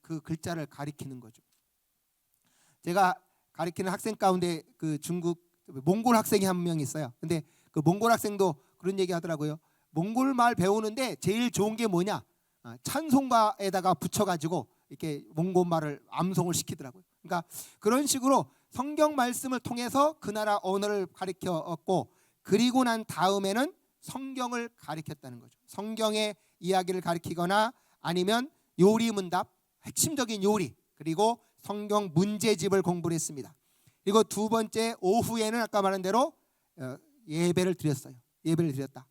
그 글자를 가리키는 거죠. 제가 가리키는 학생 가운데 그 중국 몽골 학생이 한 명 있어요. 근데 그 몽골 학생도 그런 얘기 하더라고요. 몽골 말 배우는데 제일 좋은 게 뭐냐? 찬송가에다가 붙여가지고 이렇게 몽골 말을 암송을 시키더라고요. 그러니까 그런 식으로 성경 말씀을 통해서 그 나라 언어를 가르쳤고 그리고 난 다음에는 성경을 가르쳤다는 거죠. 성경의 이야기를 가르치거나 아니면 요리 문답, 핵심적인 요리 그리고 성경 문제집을 공부를 했습니다. 그리고 두 번째 오후에는 아까 말한 대로 예배를 드렸어요. 예배를 드렸다.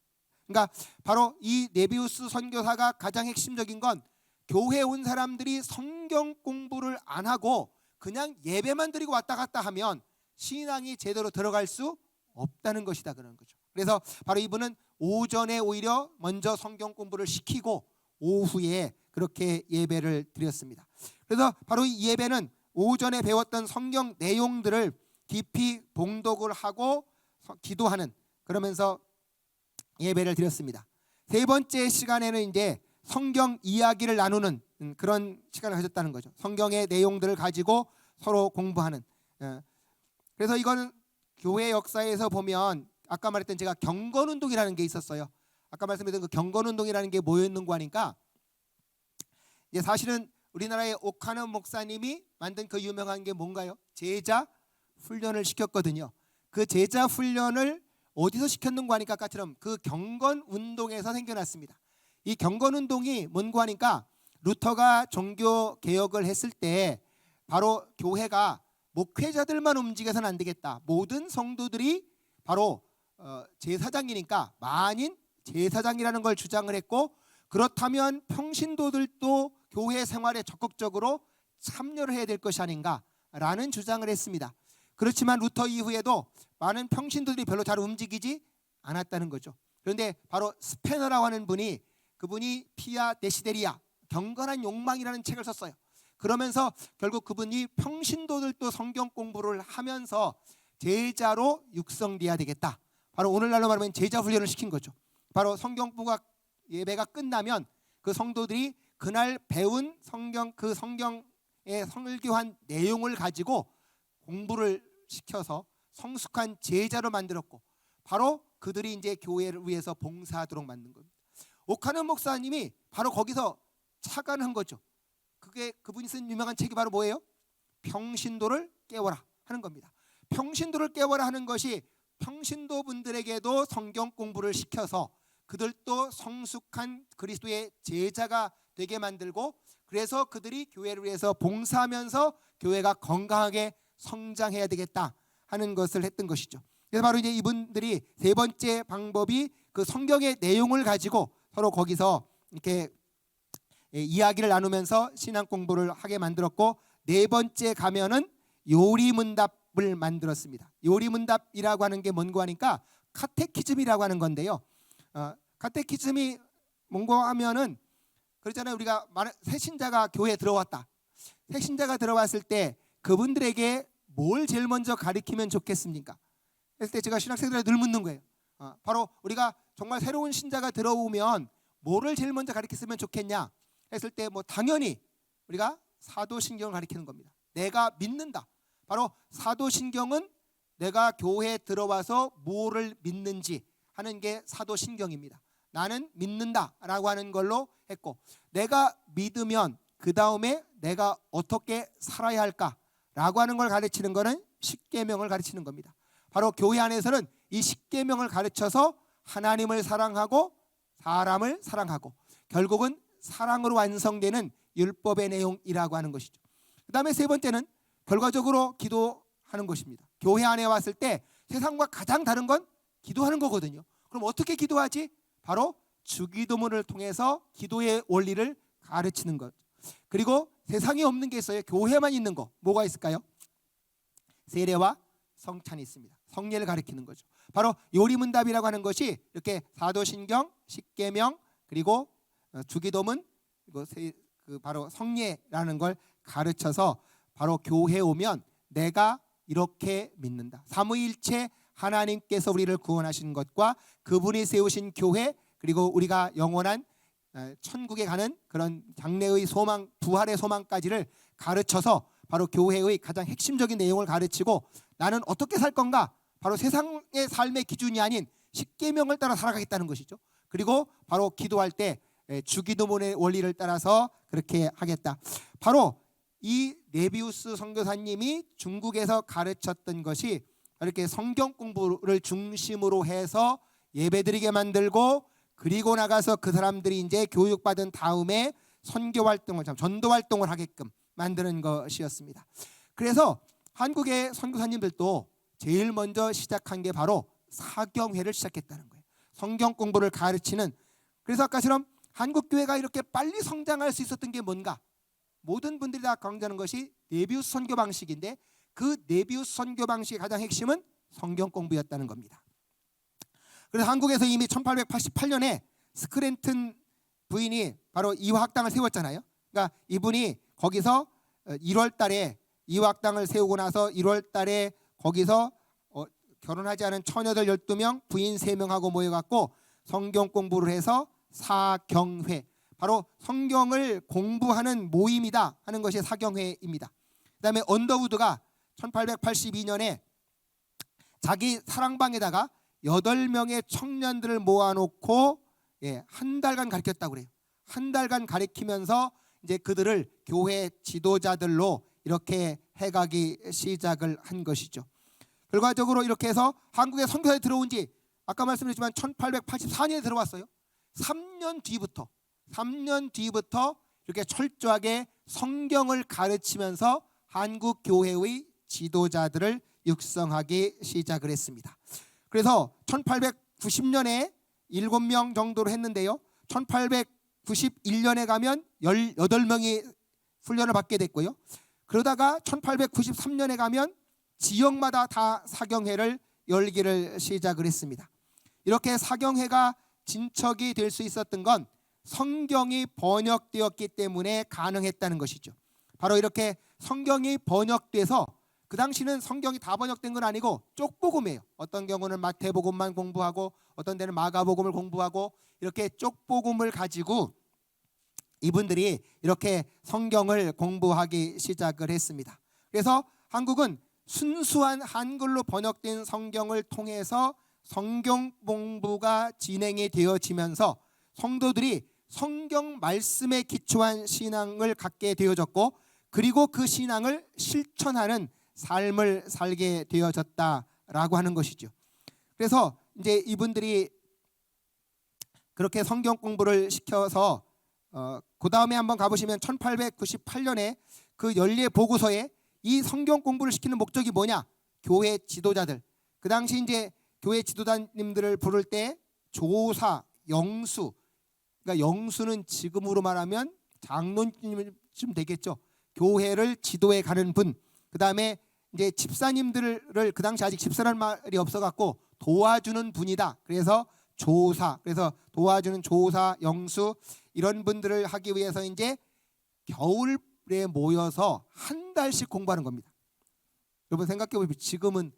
그러니까 바로 이 네비우스 선교사가 가장 핵심적인 건 교회 온 사람들이 성경 공부를 안 하고 그냥 예배만 드리고 왔다 갔다 하면 신앙이 제대로 들어갈 수 없다는 것이다 그러는 거죠. 그래서 바로 이분은 오전에 오히려 먼저 성경 공부를 시키고 오후에 그렇게 예배를 드렸습니다. 그래서 바로 이 예배는 오전에 배웠던 성경 내용들을 깊이 봉독을 하고 기도하는 그러면서 예배를 드렸습니다. 세 번째 시간에는 이제 성경 이야기를 나누는 그런 시간을 가졌다는 거죠. 성경의 내용들을 가지고 서로 공부하는. 그래서 이거는 교회 역사에서 보면 아까 말했던 제가 경건운동이라는 게 있었어요. 아까 말씀드린 그 경건운동이라는 게 뭐였는가 하니까 이제 사실은 우리나라의 오카노 목사님이 만든 그 유명한 게 뭔가요? 제자 훈련을 시켰거든요. 그 제자 훈련을 어디서 시켰는가 하니까 아까처럼 그 경건운동에서 생겨났습니다. 이 경건운동이 뭔가 하니까 루터가 종교 개혁을 했을 때 바로 교회가 목회자들만 움직여서는 안 되겠다. 모든 성도들이 바로 제사장이니까 만인 제사장이라는 걸 주장을 했고 그렇다면 평신도들도 교회 생활에 적극적으로 참여를 해야 될 것이 아닌가라는 주장을 했습니다. 그렇지만 루터 이후에도 많은 평신도들이 별로 잘 움직이지 않았다는 거죠. 그런데 바로 스페너라고 하는 분이 그분이 피아 데시데리아 경건한 욕망이라는 책을 썼어요. 그러면서 결국 그분이 평신도들도 성경 공부를 하면서 제자로 육성돼야 되겠다. 바로 오늘날로 말하면 제자 훈련을 시킨 거죠. 바로 성경 공부가 예배가 끝나면 그 성도들이 그날 배운 성경 그 성경에 설교한 내용을 가지고 공부를 시켜서 성숙한 제자로 만들었고 바로 그들이 이제 교회를 위해서 봉사하도록 만든 겁니다. 오카는 목사님이 바로 거기서 착안한 거죠. 그분이 쓴 유명한 책이 바로 뭐예요? 평신도를 깨워라 하는 겁니다. 평신도를 깨워라 하는 것이 평신도 분들에게도 성경 공부를 시켜서 그들도 성숙한 그리스도의 제자가 되게 만들고, 그래서 그들이 교회를 위해서 봉사하면서 교회가 건강하게 성장해야 되겠다 하는 것을 했던 것이죠. 그래서 바로 이제 이분들이 세 번째 방법이 그 성경의 내용을 가지고 서로 거기서 이렇게 이야기를 나누면서 신앙 공부를 하게 만들었고, 네 번째 가면은 요리문답을 만들었습니다. 요리문답이라고 하는 게 뭔고 하니까 카테키즘이라고 하는 건데요. 카테키즘이 뭔고 하면은 그렇잖아요. 우리가 새신자가 교회에 들어왔다. 새신자가 들어왔을 때 그분들에게 뭘 제일 먼저 가르치면 좋겠습니까? 그랬을 때 제가 신학생들한테 늘 묻는 거예요. 바로 우리가 정말 새로운 신자가 들어오면 뭐를 제일 먼저 가르쳤으면 좋겠냐 했을 때 뭐 당연히 우리가 사도신경을 가르치는 겁니다. 내가 믿는다. 바로 사도신경은 내가 교회에 들어와서 뭐를 믿는지 하는 게 사도신경입니다. 나는 믿는다라고 하는 걸로 했고, 내가 믿으면 그 다음에 내가 어떻게 살아야 할까라고 하는 걸 가르치는 거는 십계명을 가르치는 겁니다. 바로 교회 안에서는 이 십계명을 가르쳐서 하나님을 사랑하고 사람을 사랑하고 결국은 사랑으로 완성되는 율법의 내용이라고 하는 것이죠. 그 다음에 세 번째는 결과적으로 기도하는 것입니다. 교회 안에 왔을 때 세상과 가장 다른 건 기도하는 거거든요. 그럼 어떻게 기도하지? 바로 주기도문을 통해서 기도의 원리를 가르치는 것. 그리고 세상에 없는 게 있어요. 교회만 있는 거. 뭐가 있을까요? 세례와 성찬이 있습니다. 성례를 가리키는 거죠. 바로 요리문답이라고 하는 것이 이렇게 사도신경, 십계명, 그리고 주기도문, 그리고 바로 성례라는 걸 가르쳐서 바로 교회 오면 내가 이렇게 믿는다. 삼위일체 하나님께서 우리를 구원하신 것과 그분이 세우신 교회, 그리고 우리가 영원한 천국에 가는 그런 장래의 소망, 부활의 소망까지를 가르쳐서 바로 교회의 가장 핵심적인 내용을 가르치고, 나는 어떻게 살 건가? 바로 세상의 삶의 기준이 아닌 십계명을 따라 살아가겠다는 것이죠. 그리고 바로 기도할 때 주기도문의 원리를 따라서 그렇게 하겠다. 바로 이 네비우스 선교사님이 중국에서 가르쳤던 것이 이렇게 성경 공부를 중심으로 해서 예배드리게 만들고, 그리고 나가서 그 사람들이 이제 교육받은 다음에 선교 활동을, 전도 활동을 하게끔 만드는 것이었습니다. 그래서 한국의 선교사님들도 제일 먼저 시작한 게 바로 사경회를 시작했다는 거예요. 성경 공부를 가르치는. 그래서 아까처럼 한국 교회가 이렇게 빨리 성장할 수 있었던 게 뭔가? 모든 분들이 다 강조하는 것이 네비우스 선교 방식인데, 그 네비우스 선교 방식의 가장 핵심은 성경 공부였다는 겁니다. 그래서 한국에서 이미 1888년에 스크랜튼 부인이 바로 이화학당을 세웠잖아요. 그러니까 이분이 거기서 1월 달에 이화학당을 세우고 나서 1월 달에 거기서 결혼하지 않은 처녀들 12명, 부인 3명하고 모여갖고 성경 공부를 해서 사경회, 바로 성경을 공부하는 모임이다 하는 것이 사경회입니다. 그 다음에 언더우드가 1882년에 자기 사랑방에다가 8명의 청년들을 모아놓고 한 달간 가르쳤다고 그래요. 한 달간 가르치면서 이제 그들을 교회 지도자들로 이렇게 해가기 시작을 한 것이죠. 결과적으로 이렇게 해서 한국에 선교사에 들어온 지 아까 말씀드렸지만 1884년에 들어왔어요. 3년 뒤부터 이렇게 철저하게 성경을 가르치면서 한국 교회의 지도자들을 육성하기 시작을 했습니다. 그래서 1890년에 7명 정도로 했는데요. 1891년에 가면 18명이 훈련을 받게 됐고요. 그러다가 1893년에 가면 지역마다 다 사경회를 열기를 시작을 했습니다. 이렇게 사경회가 진척이 될 수 있었던 건 성경이 번역되었기 때문에 가능했다는 것이죠. 바로 이렇게 성경이 번역돼서, 그 당시는 성경이 다 번역된 건 아니고 쪽복음이에요. 어떤 경우는 마태복음만 공부하고 어떤 데는 마가복음을 공부하고 이렇게 쪽복음을 가지고 이분들이 이렇게 성경을 공부하기 시작을 했습니다. 그래서 한국은 순수한 한글로 번역된 성경을 통해서 성경 공부가 진행이 되어지면서 성도들이 성경 말씀에 기초한 신앙을 갖게 되어졌고 그리고 그 신앙을 실천하는 삶을 살게 되어졌다라고 하는 것이죠. 그래서 이제 이분들이 그렇게 성경 공부를 시켜서 그 다음에 한번 가보시면 1898년에 그 연례 보고서에 이 성경 공부를 시키는 목적이 뭐냐? 교회 지도자들. 그 당시 이제 교회 지도자님들을 부를 때 조사, 영수. 그러니까 영수는 지금으로 말하면 장로님쯤 되겠죠. 교회를 지도해 가는 분. 그 다음에 이제 집사님들을 그 당시 아직 집사라는 말이 없어갖고 도와주는 분이다. 그래서 조사. 그래서 도와주는 조사, 영수 이런 분들을 하기 위해서 이제 겨울에 모여서 한 달씩 공부하는 겁니다. 여러분 생각해 보시면 지금은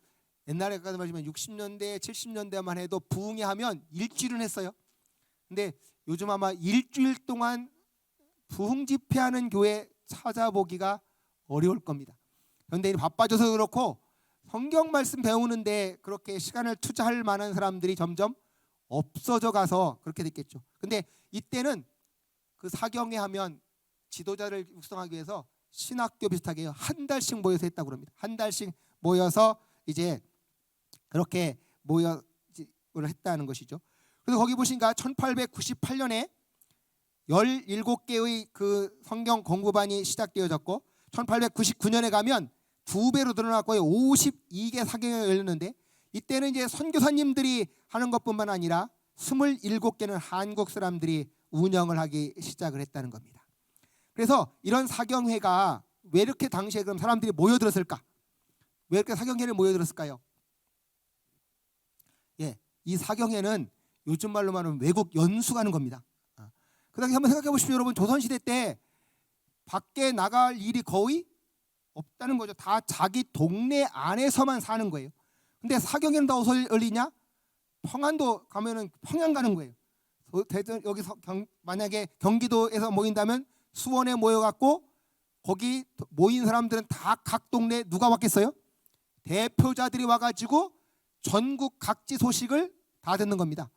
옛날에까지 말하면 60년대, 70년대만 해도 부흥회 하면 일주일은 했어요. 근데 요즘 아마 일주일 동안 부흥 집회하는 교회 찾아보기가 어려울 겁니다. 현대인이 바빠져서 그렇고 성경 말씀 배우는데 그렇게 시간을 투자할 만한 사람들이 점점 없어져 가서 그렇게 됐겠죠. 근데 이때는 그 사경회 하면 지도자를 육성하기 위해서 신학교 비슷하게 해요. 한 달씩 모여서 했다고 합니다. 한 달씩 모여서 이제 그렇게 모여를 했다는 것이죠. 그래서 거기 보시니까 1898년에 17개의 그 성경 공부반이 시작되어졌고 1899년에 가면 2배로 늘어났고요. 52개 사경회가 열렸는데 이때는 이제 선교사님들이 하는 것뿐만 아니라 27개는 한국 사람들이 운영을 하기 시작을 했다는 겁니다. 그래서 이런 사경회가 왜 이렇게 당시에 그럼 사람들이 모여들었을까? 왜 이렇게 사경회를 모여들었을까요? 예, 이 사경회는 요즘 말로 말하면 외국 연수 가는 겁니다. 그 당시 한번 생각해 보십시오. 여러분 조선시대 때 밖에 나갈 일이 거의 없다는 거죠. 다 자기 동네 안에서만 사는 거예요. 근데 사경회는 다 어디서 열리냐? 평안도 가면은 평양 가는 거예요. 여기서 만약에 경기도에서 모인다면 수원에 모여갖고 거기 모인 사람들은 다 각 동네 누가 왔겠어요? 대표자들이 와가지고 전국 각지 소식을 다 듣는 겁니다.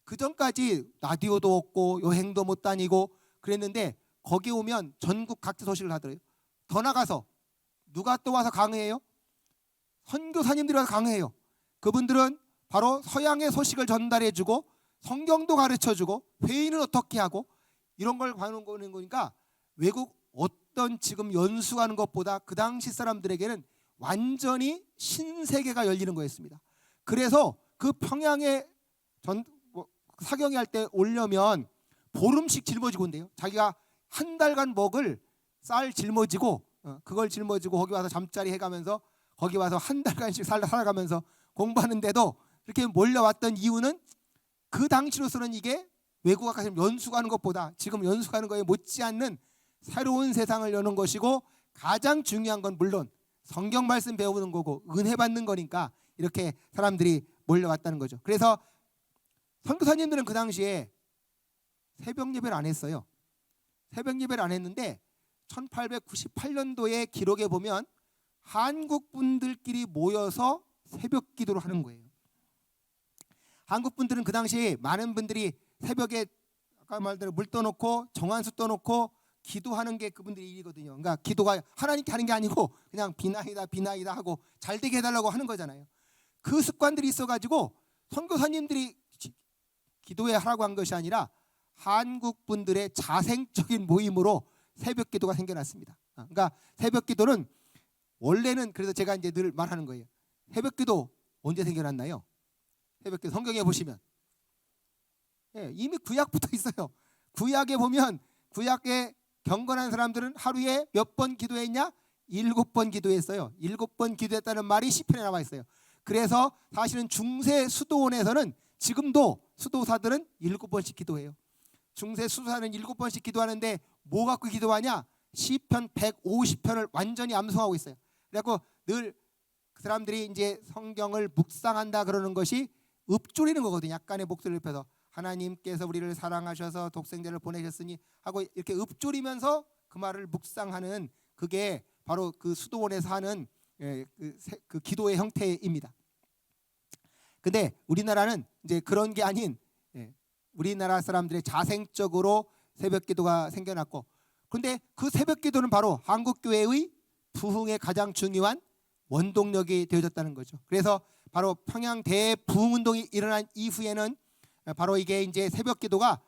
그 전까지 라디오도 없고 여행도 못 다니고 그랬는데 거기 오면 전국 각지 소식을 다 들어요. 더 나가서 누가 또 와서 강의해요? 선교사님들이 와서 강의해요. 그분들은 바로 서양의 소식을 전달해주고 성경도 가르쳐주고 회의는 어떻게 하고 이런 걸 가는 거니까 외국 어떤 지금 연수하는 것보다 그 당시 사람들에게는 완전히 신세계가 열리는 거였습니다. 그래서 그 평양에 사경회 할 때 오려면 보름씩 짊어지고 온대요. 자기가 한 달간 먹을 쌀 짊어지고 그걸 짊어지고 거기 와서 잠자리 해가면서 거기 와서 한 달간씩 살아가면서 공부하는데도 이렇게 몰려왔던 이유는 그 당시로서는 이게 외국 가서 연수가는 것보다 지금 연수가는 거에 못지않는 새로운 세상을 여는 것이고 가장 중요한 건 물론 성경 말씀 배우는 거고 은혜 받는 거니까 이렇게 사람들이 몰려왔다는 거죠. 그래서 선교사님들은 그 당시에 새벽 예배를 안 했어요. 새벽 예배를 안 했는데 1898년도에 기록에 보면 한국 분들끼리 모여서 새벽 기도를 하는 거예요. 한국 분들은 그 당시 많은 분들이 새벽에 아까 말대로 물 떠놓고 정한수 떠놓고 기도하는 게 그분들의 일이거든요. 그러니까 기도가 하나님께 하는 게 아니고 그냥 비나이다 하고 잘 되게 해달라고 하는 거잖아요. 그 습관들이 있어가지고 선교사님들이 기도해 하라고 한 것이 아니라 한국 분들의 자생적인 모임으로 새벽 기도가 생겨났습니다. 그러니까 새벽 기도는 원래는 그래서 제가 이제 늘 말하는 거예요. 새벽 기도 언제 생겨났나요? 새벽 기도 성경에 보시면 이미 구약부터 있어요. 구약에 보면 구약에 경건한 사람들은 하루에 몇 번 기도했냐? 7번 기도했어요. 7번 기도했다는 말이 시편에 나와 있어요. 그래서 사실은 중세 수도원에서는 지금도 수도사들은 7번씩 기도해요. 중세 수도사는 7번씩 기도하는데 뭐 갖고 기도하냐? 시편 150편을 완전히 암송하고 있어요. 그래갖고 늘 그 사람들이 이제 성경을 묵상한다 그러는 것이 읊조리는 거거든요. 약간의 목소리를 높여서 하나님께서 우리를 사랑하셔서 독생자를 보내셨으니 하고 이렇게 읊조리면서 그 말을 묵상하는 그게 바로 그 수도원에서 하는 그 기도의 형태입니다. 근데 우리나라는 이제 그런 게 아닌 우리나라 사람들의 자생적으로 새벽기도가 생겨났고, 그런데 그 새벽기도는 바로 한국교회의 부흥의 가장 중요한 원동력이 되어졌다는 거죠. 그래서 바로 평양 대부흥운동이 일어난 이후에는 바로 이게 이제 새벽기도가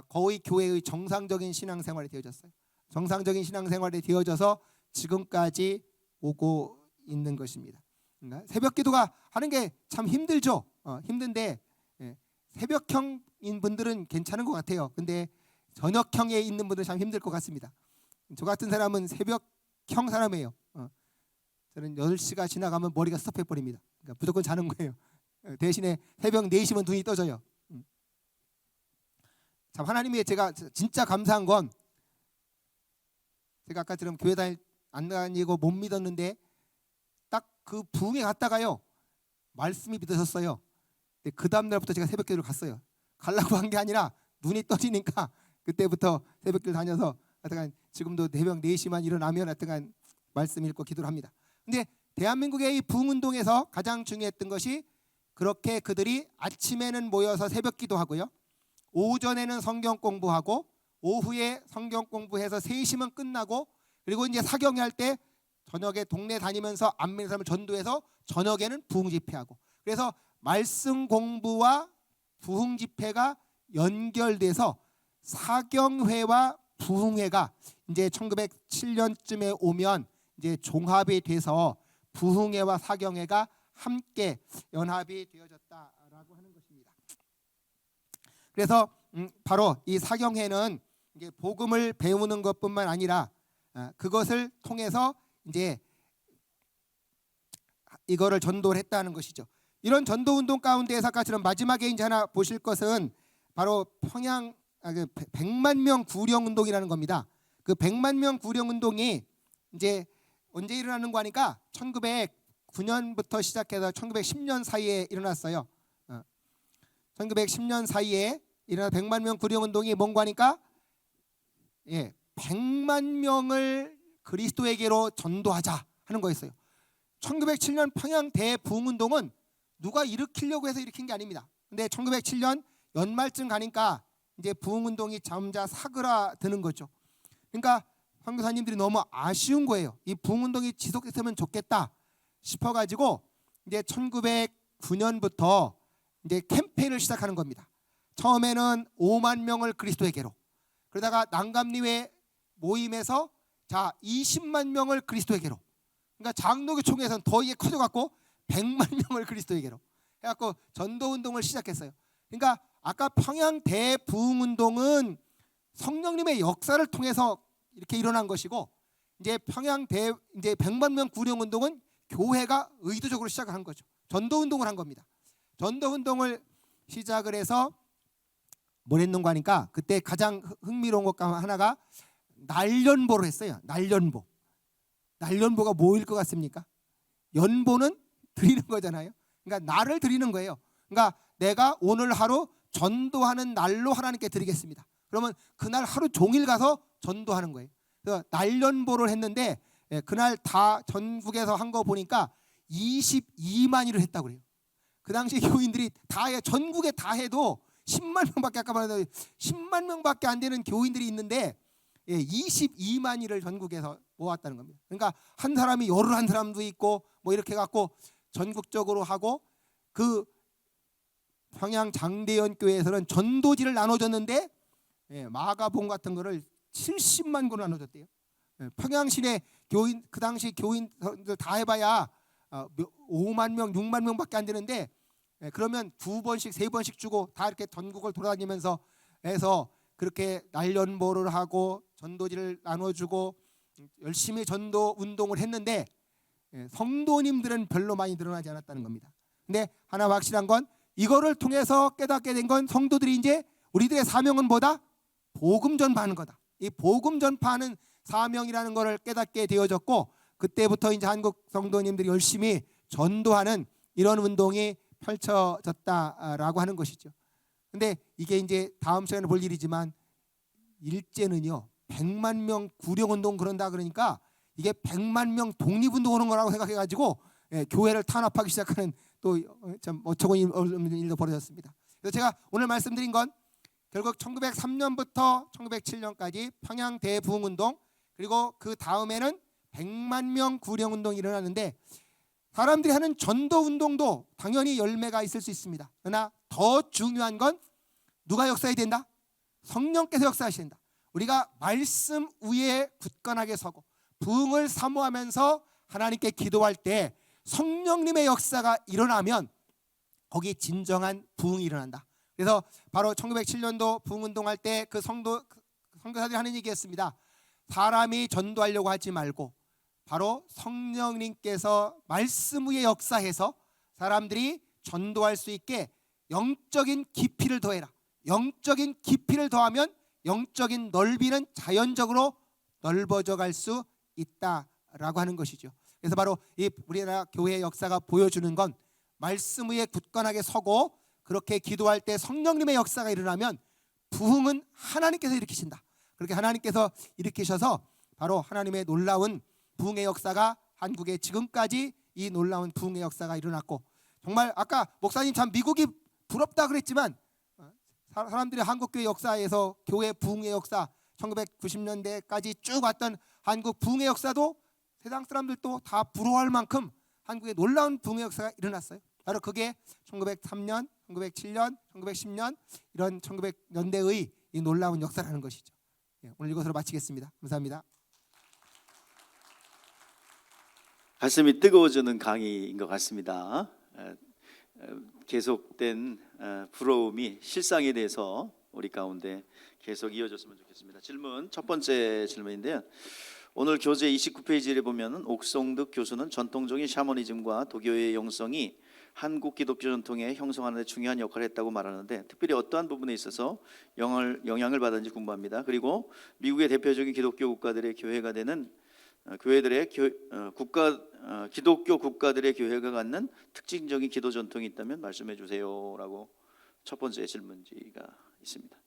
거의 교회의 정상적인 신앙생활이 되어졌어요. 정상적인 신앙생활이 되어져서 지금까지 오고 있는 것입니다. 그러니까 새벽기도가 하는 게 참 힘들죠. 힘든데 새벽형인 분들은 괜찮은 것 같아요. 근데 저녁형에 있는 분들은 참 힘들 것 같습니다. 저 같은 사람은 새벽형 사람이에요. 저는 10시가 지나가면 머리가 스톱해 버립니다. 그러니까 무조건 자는 거예요. 대신에 새벽 4시면 눈이 떠져요. 참 하나님이 제가 진짜 감사한 건, 제가 아까처럼 교회 안 다니고 못 믿었는데 딱 그 부흥에 갔다가요 말씀이 믿어졌어요. 근데 그 다음 날부터 제가 새벽기도를 갔어요. 가려고 한 게 아니라 눈이 떠지니까 그때부터 새벽기도 다녀서 하여튼 지금도 새벽 4시만 일어나면 하여튼 말씀 읽고 기도를 합니다. 근데 대한민국의 이 부흥운동에서 가장 중요했던 것이, 그렇게 그들이 아침에는 모여서 새벽기도 하고요, 오전에는 성경 공부하고, 오후에 성경 공부해서 3시면 끝나고, 그리고 이제 사경회 할 때 저녁에 동네 다니면서 안 믿는 사람을 전도해서 저녁에는 부흥 집회하고, 그래서 말씀 공부와 부흥 집회가 연결돼서 사경회와 부흥회가 이제 1907년쯤에 오면 이제 종합이 돼서 부흥회와 사경회가 함께 연합이 되어졌다라고 하는 것입니다. 그래서 바로 이 사경회는 이제 복음을 배우는 것뿐만 아니라 그것을 통해서 이제 이거를 전도를 했다는 것이죠. 이런 전도 운동 가운데에서 아까처럼 마지막에 이제 하나 보실 것은 바로 평양 100만 명 구령 운동이라는 겁니다. 그 100만 명 구령 운동이 이제 언제 일어나는 거 하니까 1909년부터 시작해서 1910년 사이에 일어났어요. 1910년 사이에 일어난 100만 명 구령 운동이 뭔가 하니까 100만 명을 그리스도에게로 전도하자 하는 거였어요. 1907년 평양 대부흥운동은 누가 일으키려고 해서 일으킨 게 아닙니다. 근데 1907년 연말쯤 가니까 이제 부흥운동이 점차 사그라드는 거죠. 그러니까 선교사님들이 너무 아쉬운 거예요. 이 부흥운동이 지속됐으면 좋겠다 싶어가지고 이제 1909년부터 이제 캠페인을 시작하는 겁니다. 처음에는 5만 명을 그리스도에게로, 그러다가 난감리회 모임에서 자 20만 명을 그리스도에게로, 그러니까 장로교총회에서는 더 이게 커져갖고 100만 명을 그리스도에게로 해갖고 전도운동을 시작했어요. 그러니까 아까 평양 대부흥운동은 성령님의 역사를 통해서 이렇게 일어난 것이고, 이제 평양 이제 100만 명 구령운동은 교회가 의도적으로 시작을 한 거죠. 전도운동을 한 겁니다. 전도운동을 시작을 해서 뭘 했는가 하니까 그때 가장 흥미로운 것 하나가 날연보를 했어요. 날연보. 날연보가 뭐일 것 같습니까? 연보는 드리는 거잖아요. 그러니까 날을 드리는 거예요. 그러니까 내가 오늘 하루 전도하는 날로 하나님께 드리겠습니다. 그러면 그날 하루 종일 가서 전도하는 거예요. 그래서 날연보를 했는데 그날 다 전국에서 한 거 보니까 22만이를 했다고 그래요. 그 당시 교인들이 다 해, 전국에 다 해도 10만 명밖에 아까 말했는데 10만 명밖에 안 되는 교인들이 있는데 22만이를 전국에서 모았다는 겁니다. 그러니까 한 사람이 열을 한 사람도 있고 뭐 이렇게 갖고 전국적으로 하고, 그 평양 장대연 교회에서는 전도지를 나눠줬는데 마가봉 같은 거를 70만 권을 나눠줬대요. 평양 시내 교인, 그 당시 교인들 다 해봐야 5만 명, 6만 명밖에 안 되는데, 그러면 2번씩 3번씩 주고 다 이렇게 전국을 돌아다니면서 해서 그렇게 날연보를 하고 전도지를 나눠주고 열심히 전도 운동을 했는데 성도님들은 별로 많이 늘어나지 않았다는 겁니다. 근데 하나 확실한 건, 이거를 통해서 깨닫게 된 건 성도들이 이제 우리들의 사명은 뭐다? 복음 전파하는 거다. 이 복음 전파하는 사명이라는 것을 깨닫게 되어졌고, 그때부터 이제 한국 성도님들이 열심히 전도하는 이런 운동이 펼쳐졌다라고 하는 것이죠. 근데 이게 이제 다음 시간에 볼 일이지만, 일제는요 100만 명 구령운동 그런다 그러니까 이게 100만 명 독립운동 하는 거라고 생각해가지고 교회를 탄압하기 시작하는 또 참 어처구니 없는 일도 벌어졌습니다. 그래서 제가 오늘 말씀드린 건 결국 1903년부터 1907년까지 평양 대부흥운동, 그리고 그 다음에는 100만 명 구령운동이 일어나는데, 사람들이 하는 전도운동도 당연히 열매가 있을 수 있습니다. 그러나 더 중요한 건 누가 역사해야 된다? 성령께서 역사하셔야 된다. 우리가 말씀 위에 굳건하게 서고 부흥을 사모하면서 하나님께 기도할 때 성령님의 역사가 일어나면 거기 진정한 부흥이 일어난다. 그래서 바로 1907년도 부흥운동할 때 그 선교사들이 하는 얘기였습니다. 사람이 전도하려고 하지 말고 바로 성령님께서 말씀 위에 역사해서 사람들이 전도할 수 있게 영적인 깊이를 더해라. 영적인 깊이를 더하면 영적인 넓이는 자연적으로 넓어져 갈 수 있다라고 하는 것이죠. 그래서 바로 이 우리나라 교회의 역사가 보여주는 건 말씀 위에 굳건하게 서고 그렇게 기도할 때 성령님의 역사가 일어나면 부흥은 하나님께서 일으키신다. 그렇게 하나님께서 일으키셔서 바로 하나님의 놀라운 부흥의 역사가 한국에 지금까지 이 놀라운 부흥의 역사가 일어났고, 정말 아까 목사님 참 미국이 부럽다 그랬지만 사람들이 한국교회 역사에서 교회 부흥의 역사 1990년대까지 쭉 왔던 한국 부흥의 역사도 세상 사람들도 다 부러워할 만큼 한국에 놀라운 부흥의 역사가 일어났어요. 바로 그게 1903년, 1907년, 1910년 이런 1900년대의 이 놀라운 역사라는 것이죠. 오늘 이것으로 마치겠습니다. 감사합니다. 가슴이 뜨거워지는 강의인 것 같습니다. 계속된 부러움이 실상에 대해서 우리 가운데 계속 이어졌으면 좋겠습니다. 질문, 첫 번째 질문인데요. 오늘 교재 29페이지를 보면 옥성득 교수는 전통적인 샤머니즘과 도교의 영성이 한국 기독교 전통에 형성하는 데 중요한 역할을 했다고 말하는데, 특별히 어떠한 부분에 있어서 영향을 받았는지 궁금합니다. 그리고 미국의 대표적인 기독교 국가들의 교회가 되는 교회들의 기독교 국가들의 교회가 갖는 특징적인 기도 전통이 있다면 말씀해 주세요라고 첫 번째 질문지가 있습니다.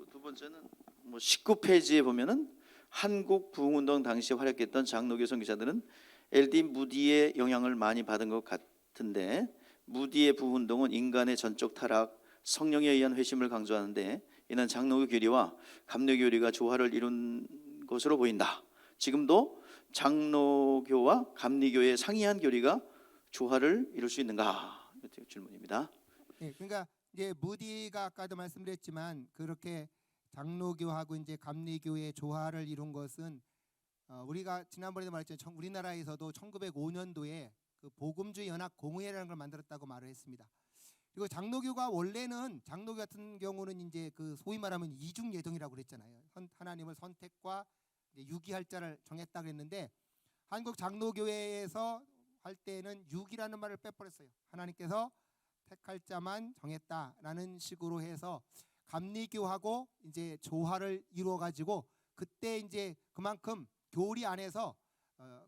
두 번째는 19페이지에 보면은 한국 부흥운동 당시에 활약했던 장로교 선교사들은 LD 무디의 영향을 많이 받은 것 같은데, 무디의 부흥운동은 인간의 전적 타락, 성령에 의한 회심을 강조하는데 이는 장로교 교리와 감리교 교리가 조화를 이룬 것으로 보인다. 지금도 장로교와 감리교의 상이한 교리가 조화를 이룰 수 있는가? 이렇게 질문입니다. 네, 그러니까 이제 무디가 아까도 말씀드렸지만 그렇게 장로교하고 이제 감리교의 조화를 이룬 것은 우리가 지난번에도 말했지만 우리나라에서도 1905년도에 그 복음주의 연합 공회라는 걸 만들었다고 말을 했습니다. 그리고 장로교가 원래는 장로교 같은 경우는 이제 그 소위 말하면 이중 예정이라고 그랬잖아요. 하나님을 선택과 유기할 자를 정했다 그랬는데, 한국 장로교회에서 할 때는 유기라는 말을 빼버렸어요. 하나님께서 택할 자만 정했다라는 식으로 해서 감리교하고 이제 조화를 이루어 가지고, 그때 이제 그만큼 교리 안에서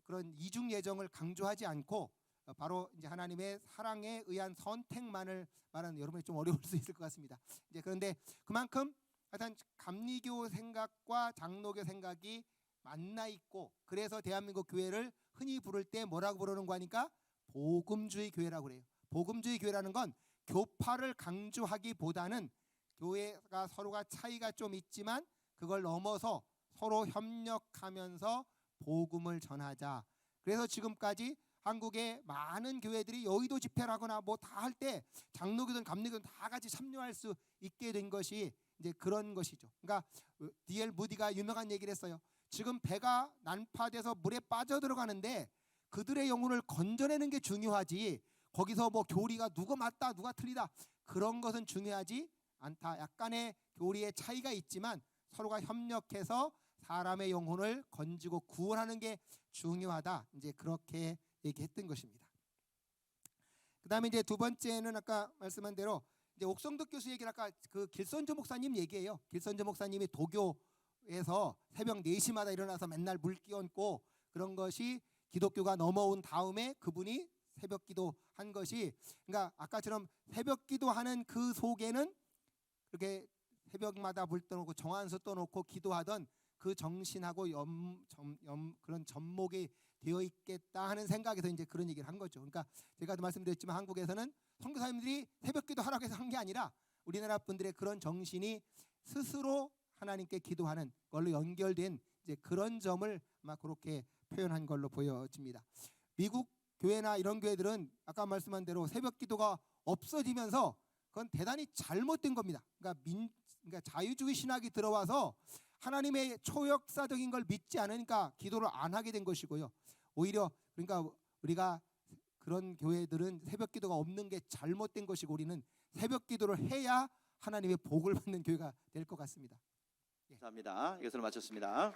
그런 이중 예정을 강조하지 않고 바로 이제 하나님의 사랑에 의한 선택만을 말하는, 여러분이 좀 어려울 수 있을 것 같습니다. 이제 그런데 그만큼 하여튼 감리교 생각과 장로교 생각이 만나 있고, 그래서 대한민국 교회를 흔히 부를 때 뭐라고 부르는 거 하니까 복음주의 교회라고 그래요. 복음주의 교회라는 건 교파를 강조하기보다는 교회가 서로가 차이가 좀 있지만 그걸 넘어서 서로 협력하면서 복음을 전하자. 그래서 지금까지 한국의 많은 교회들이 여의도 집회를 하거나 뭐 다 할 때 장로교든 감리교든 다 같이 참여할 수 있게 된 것이 이제 그런 것이죠. 그러니까 D.L. 무디가 유명한 얘기를 했어요. 지금 배가 난파돼서 물에 빠져들어가는데 그들의 영혼을 건져내는 게 중요하지, 거기서 뭐 교리가 누가 맞다 누가 틀리다 그런 것은 중요하지 않다. 약간의 교리의 차이가 있지만 서로가 협력해서 사람의 영혼을 건지고 구원하는 게 중요하다. 이제 그렇게 얘기했던 것입니다. 그다음에 이제 두 번째는 아까 말씀한 대로 이제 옥성득 교수 얘기를 아까 그 길선조 목사님 얘기예요. 길선조 목사님이 도교에서 새벽 4시마다 일어나서 맨날 물 끼얹고 그런 것이 기독교가 넘어온 다음에 그분이 새벽 기도한 것이, 그러니까 아까처럼 새벽 기도하는 그 속에는 그렇게 새벽마다 물 떠놓고 정한수 떠놓고 기도하던 그 정신하고 그런 접목이 되어 있겠다 하는 생각에서 이제 그런 얘기를 한 거죠. 그러니까 제가 말씀드렸지만 한국에서는 선교사님들이 새벽기도 하라고 해서 한 게 아니라 우리나라 분들의 그런 정신이 스스로 하나님께 기도하는 걸로 연결된 이제 그런 점을 아마 그렇게 표현한 걸로 보여집니다. 미국 교회나 이런 교회들은 아까 말씀한 대로 새벽 기도가 없어지면서 그건 대단히 잘못된 겁니다. 그러니까 자유주의 신학이 들어와서 하나님의 초역사적인 걸 믿지 않으니까 기도를 안 하게 된 것이고요. 오히려 그러니까 우리가 그런 교회들은 새벽 기도가 없는 게 잘못된 것이고 우리는 새벽 기도를 해야 하나님의 복을 받는 교회가 될 것 같습니다. 감사합니다. 이것으로 마쳤습니다.